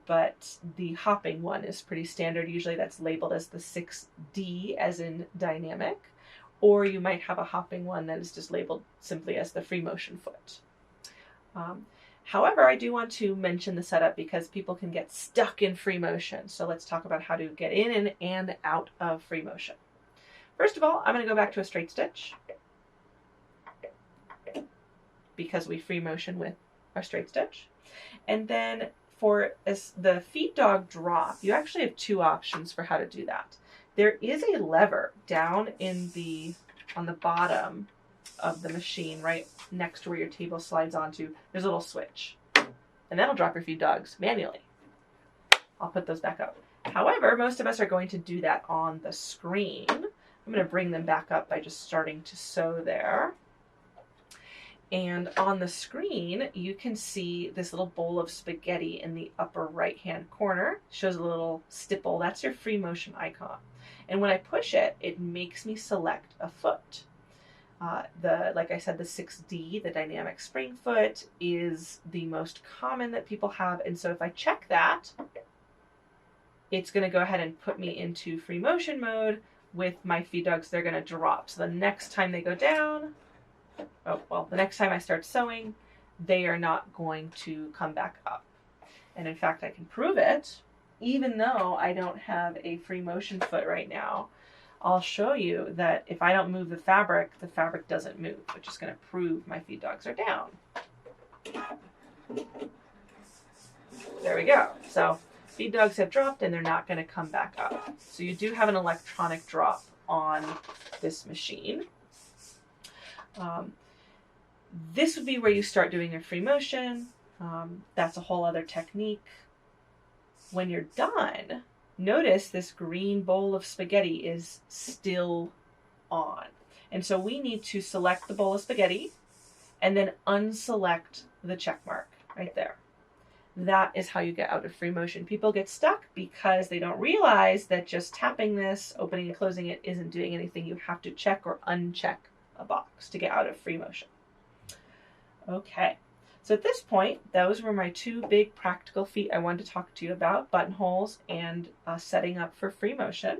A: But the hopping one is pretty standard. Usually that's labeled as the 6D as in dynamic, or you might have a hopping one that is just labeled simply as the free motion foot. However, I do want to mention the setup because people can get stuck in free motion. So let's talk about how to get in and out of free motion. First of all, I'm going to go back to a straight stitch because we free motion with our straight stitch. And then for the feed dog drop, you actually have two options for how to do that. There is a lever down on the bottom of the machine right next to where your table slides onto. There's a little switch, and that'll drop your feed dogs manually. I'll put those back up. However, most of us are going to do that on the screen. I'm going to bring them back up by just starting to sew there. And on the screen, you can see this little bowl of spaghetti in the upper right-hand corner. It shows a little stipple. That's your free motion icon. And when I push it, it makes me select a foot. Like I said, the 6D, the dynamic spring foot, is the most common that people have. And so if I check that, it's going to go ahead and put me into free motion mode with my feed dogs. They're going to drop. So the next time they go down, the next time I start sewing, they are not going to come back up. And in fact, I can prove it, even though I don't have a free motion foot right now. I'll show you that if I don't move the fabric doesn't move, which is going to prove my feed dogs are down. There we go. So feed dogs have dropped and they're not going to come back up. So you do have an electronic drop on this machine. This would be where you start doing your free motion. That's a whole other technique. When you're done, notice this green bowl of spaghetti is still on. And so we need to select the bowl of spaghetti and then unselect the check mark right there. That is how you get out of free motion. People get stuck because they don't realize that just tapping this, opening and closing it, isn't doing anything. You have to check or uncheck a box to get out of free motion. Okay, so at this point, those were my two big practical feet I wanted to talk to you about, buttonholes and setting up for free motion.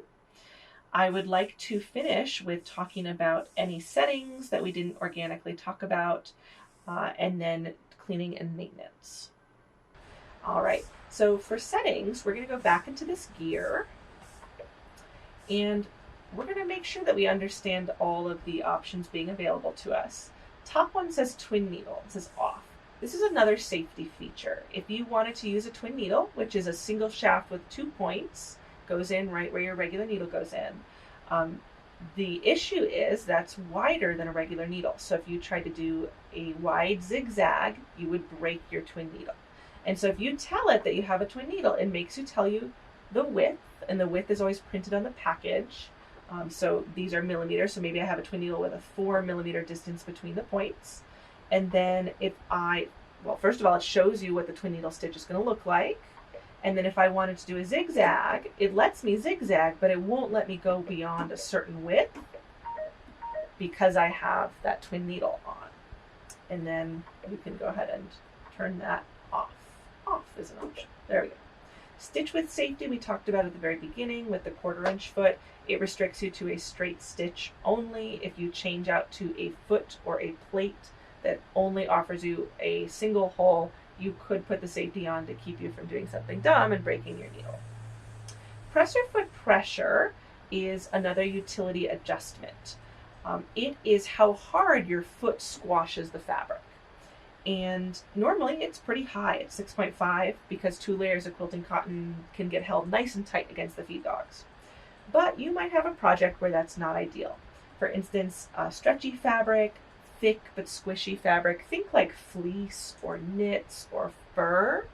A: I would like to finish with talking about any settings that we didn't organically talk about, and then cleaning and maintenance. All right, so for settings, we're going to go back into this gear, and we're going to make sure that we understand all of the options being available to us. Top one says twin needle. It says off. This is another safety feature. If you wanted to use a twin needle, which is a single shaft with 2 points, goes in right where your regular needle goes in. The issue is that's wider than a regular needle. So if you tried to do a wide zigzag, you would break your twin needle. And so if you tell it that you have a twin needle, it makes you tell you the width, and the width is always printed on the package. So these are millimeters, so maybe I have a twin needle with a 4 millimeter distance between the points. And then if first of all, it shows you what the twin needle stitch is going to look like. And then if I wanted to do a zigzag, it lets me zigzag, but it won't let me go beyond a certain width because I have that twin needle on. And then we can go ahead and turn that off. Off is an option. There we go. Stitch with safety, we talked about at the very beginning with the 1/4 inch foot. It restricts you to a straight stitch only. If you change out to a foot or a plate that only offers you a single hole, you could put the safety on to keep you from doing something dumb and breaking your needle. Presser foot pressure is another utility adjustment. It is how hard your foot squashes the fabric. And normally it's pretty high. It's 6.5 because 2 layers of quilting cotton can get held nice and tight against the feed dogs. But you might have a project where that's not ideal. For instance, stretchy fabric, thick but squishy fabric, think like fleece or knits or fur.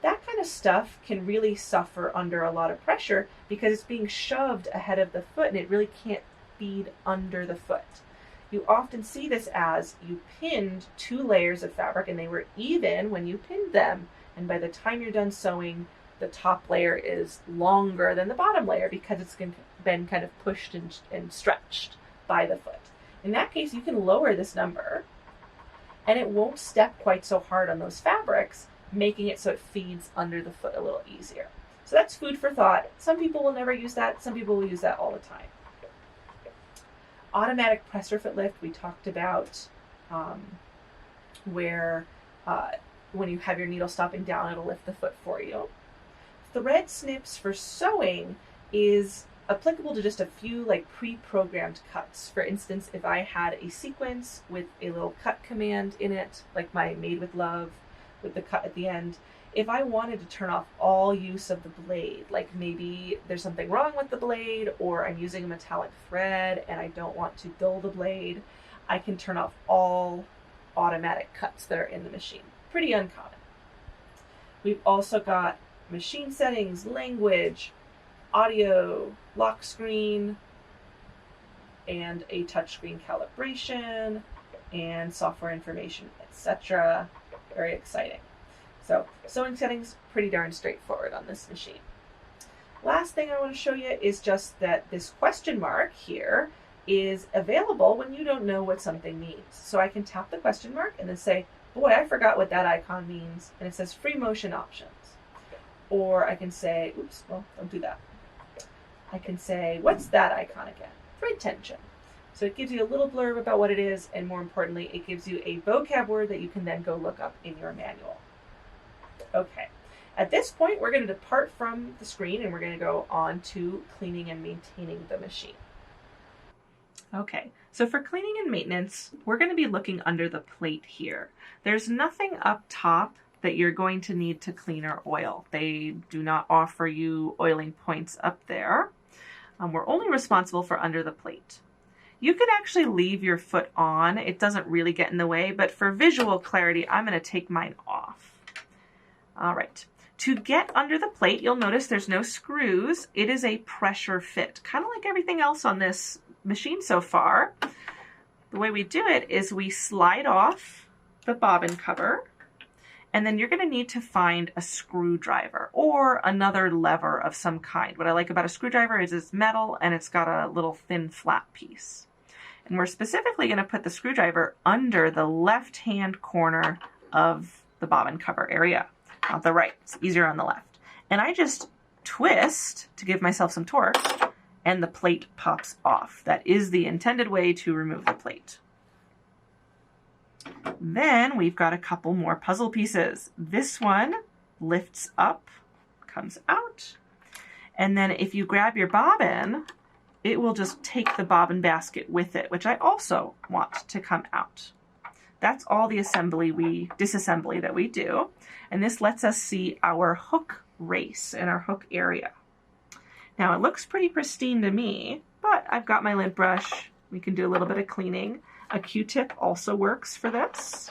A: That kind of stuff can really suffer under a lot of pressure because it's being shoved ahead of the foot and it really can't feed under the foot. You often see this as you pinned 2 layers of fabric and they were even when you pinned them. And by the time you're done sewing, the top layer is longer than the bottom layer because it's been kind of pushed and stretched by the foot. In that case, you can lower this number and it won't step quite so hard on those fabrics, making it so it feeds under the foot a little easier. So that's food for thought. Some people will never use that. Some people will use that all the time. Automatic presser foot lift, we talked about where when you have your needle stopping down, it'll lift the foot for you. Thread snips for sewing is applicable to just a few like pre-programmed cuts. For instance, if I had a sequence with a little cut command in it, like my Made with Love with the cut at the end, if I wanted to turn off all use of the blade, like maybe there's something wrong with the blade or I'm using a metallic thread and I don't want to dull the blade, I can turn off all automatic cuts that are in the machine. Pretty uncommon. We've also got machine settings, language, audio, lock screen, and a touchscreen calibration, and software information, etc. Very exciting. So sewing settings, pretty darn straightforward on this machine. Last thing I want to show you is just that this question mark here is available when you don't know what something means. So I can tap the question mark and then say, boy, I forgot what that icon means. And it says free motion options. Or I can say, oops, well, don't do that. I can say, what's that icon again? Thread tension. So it gives you a little blurb about what it is, and more importantly, it gives you a vocab word that you can then go look up in your manual. Okay, at this point, we're going to depart from the screen and we're going to go on to cleaning and maintaining the machine. Okay, so for cleaning and maintenance, we're going to be looking under the plate here. There's nothing up top that you're going to need to clean or oil. They do not offer you oiling points up there. We're only responsible for under the plate. You could actually leave your foot on. It doesn't really get in the way, but for visual clarity, I'm going to take mine off. All right. To get under the plate, you'll notice there's no screws. It is a pressure fit, kind of like everything else on this machine so far. The way we do it is we slide off the bobbin cover, and then you're going to need to find a screwdriver or another lever of some kind. What I like about a screwdriver is it's metal and it's got a little thin flat piece. And we're specifically going to put the screwdriver under the left-hand corner of the bobbin cover area, not the right. It's easier on the left. And I just twist to give myself some torque, and the plate pops off. That is the intended way to remove the plate. Then we've got a couple more puzzle pieces. This one lifts up, comes out, and then if you grab your bobbin, it will just take the bobbin basket with it, which I also want to come out. That's all the disassembly that we do, and this lets us see our hook race and our hook area. Now it looks pretty pristine to me, but I've got my lint brush. We can do a little bit of cleaning. A Q-tip also works for this.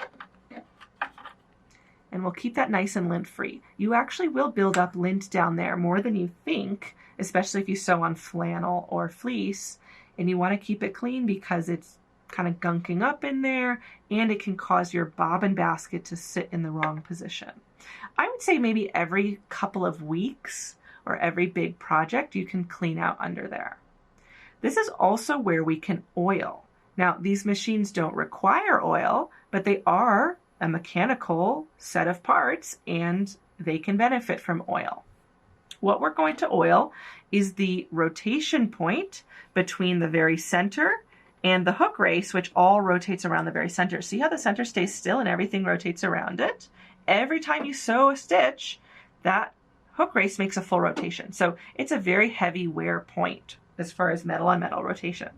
A: And we'll keep that nice and lint-free. You actually will build up lint down there more than you think, especially if you sew on flannel or fleece, and you want to keep it clean because it's kind of gunking up in there, and it can cause your bobbin basket to sit in the wrong position. I would say maybe every couple of weeks or every big project you can clean out under there. This is also where we can oil. Now, these machines don't require oil, but they are a mechanical set of parts and they can benefit from oil. What we're going to oil is the rotation point between the very center and the hook race, which all rotates around the very center. See how the center stays still and everything rotates around it? Every time you sew a stitch, that hook race makes a full rotation. So it's a very heavy wear point as far as metal on metal rotation.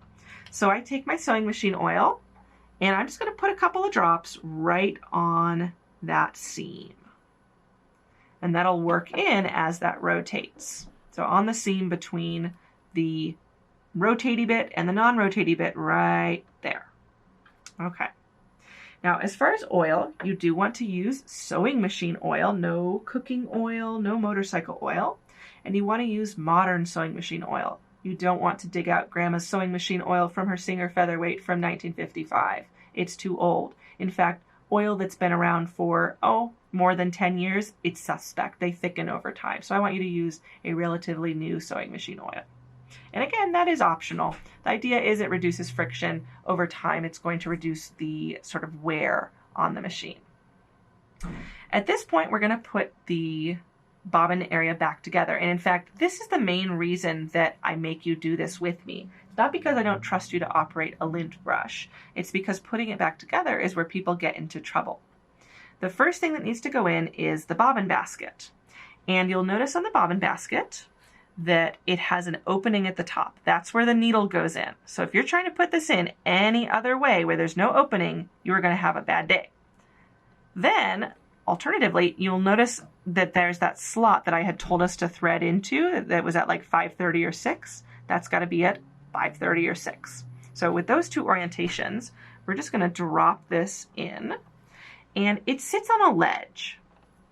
A: So I take my sewing machine oil and I'm just going to put a couple of drops right on that seam. And that'll work in as that rotates. So on the seam between the rotaty bit and the non-rotaty bit right there. Okay. Now, as far as oil, you do want to use sewing machine oil, no cooking oil, no motorcycle oil, and you want to use modern sewing machine oil. You don't want to dig out Grandma's sewing machine oil from her Singer Featherweight from 1955. It's too old. In fact, oil that's been around for, more than 10 years, it's suspect. They thicken over time. So I want you to use a relatively new sewing machine oil. And again, that is optional. The idea is it reduces friction. Over time, it's going to reduce the sort of wear on the machine. At this point, we're going to put the bobbin area back together. And in fact, this is the main reason that I make you do this with me. It's not because I don't trust you to operate a lint brush. It's because putting it back together is where people get into trouble. The first thing that needs to go in is the bobbin basket. And you'll notice on the bobbin basket that it has an opening at the top. That's where the needle goes in. So if you're trying to put this in any other way where there's no opening, you are going to have a bad day. Then, alternatively, you'll notice that there's that slot that I had told us to thread into that was at like 5:30 or 6. That's got to be at 5:30 or 6. So with those two orientations, we're just going to drop this in. And it sits on a ledge,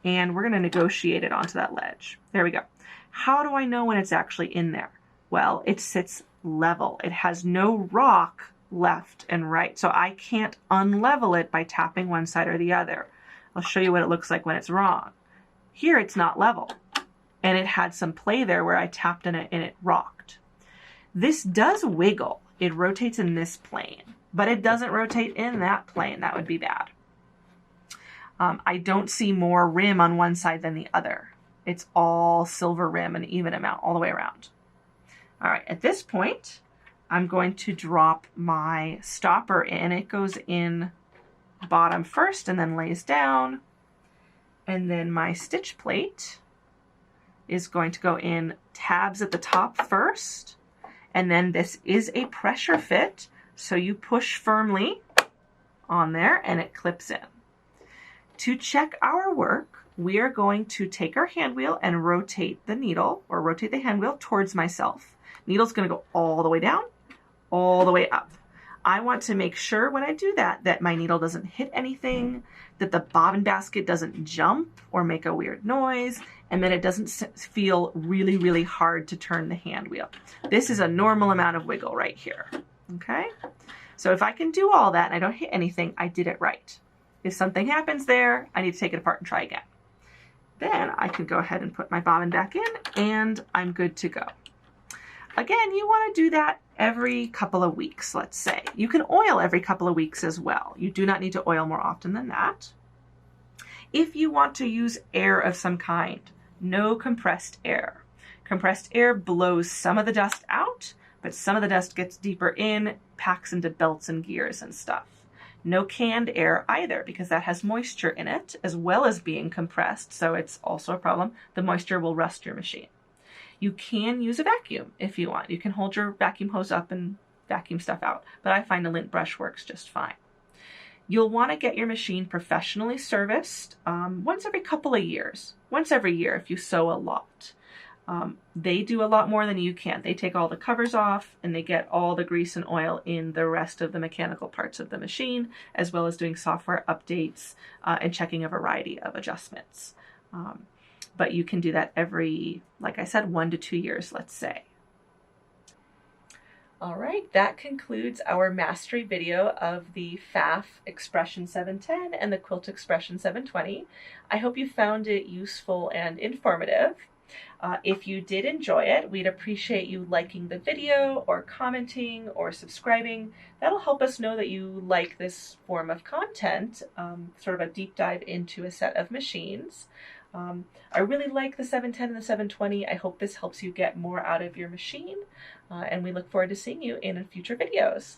A: and we're going to negotiate it onto that ledge. There we go. How do I know when it's actually in there? Well, it sits level. It has no rock left and right, so I can't unlevel it by tapping one side or the other. I'll show you what it looks like when it's wrong. Here it's not level, and it had some play there where I tapped in it and it rocked. This does wiggle. It rotates in this plane, but it doesn't rotate in that plane. That would be bad. I don't see more rim on one side than the other. It's all silver rim and even amount all the way around. All right, at this point, I'm going to drop my stopper in. It goes in bottom first and then lays down. And then my stitch plate is going to go in tabs at the top first. And then this is a pressure fit, so you push firmly on there and it clips in. To check our work, we are going to take our hand wheel and rotate the needle, or rotate the hand wheel towards myself. Needle's going to go all the way down, all the way up. I want to make sure when I do that, that my needle doesn't hit anything, that the bobbin basket doesn't jump or make a weird noise, and that it doesn't feel really, really hard to turn the hand wheel. This is a normal amount of wiggle right here, okay? So if I can do all that and I don't hit anything, I did it right. If something happens there, I need to take it apart and try again. Then I can go ahead and put my bobbin back in and I'm good to go. Again, you want to do that every couple of weeks, let's say. You can oil every couple of weeks as well. You do not need to oil more often than that. If you want to use air of some kind, no compressed air. Compressed air blows some of the dust out, but some of the dust gets deeper in, packs into belts and gears and stuff. No canned air either, because that has moisture in it as well as being compressed, so it's also a problem. The moisture will rust your machine. You can use a vacuum if you want. You can hold your vacuum hose up and vacuum stuff out, but I find a lint brush works just fine. You'll want to get your machine professionally serviced once every couple of years. Once every year if you sew a lot. They do a lot more than you can. They take all the covers off and they get all the grease and oil in the rest of the mechanical parts of the machine, as well as doing software updates and checking a variety of adjustments. But you can do that every, like I said, 1 to 2 years, let's say. All right, that concludes our mastery video of the Pfaff Expression 710 and the Quilt Expression 720. I hope you found it useful and informative. If you did enjoy it, we'd appreciate you liking the video or commenting or subscribing. That'll help us know that you like this form of content, sort of a deep dive into a set of machines. I really like the 710 and the 720. I hope this helps you get more out of your machine, and we look forward to seeing you in future videos.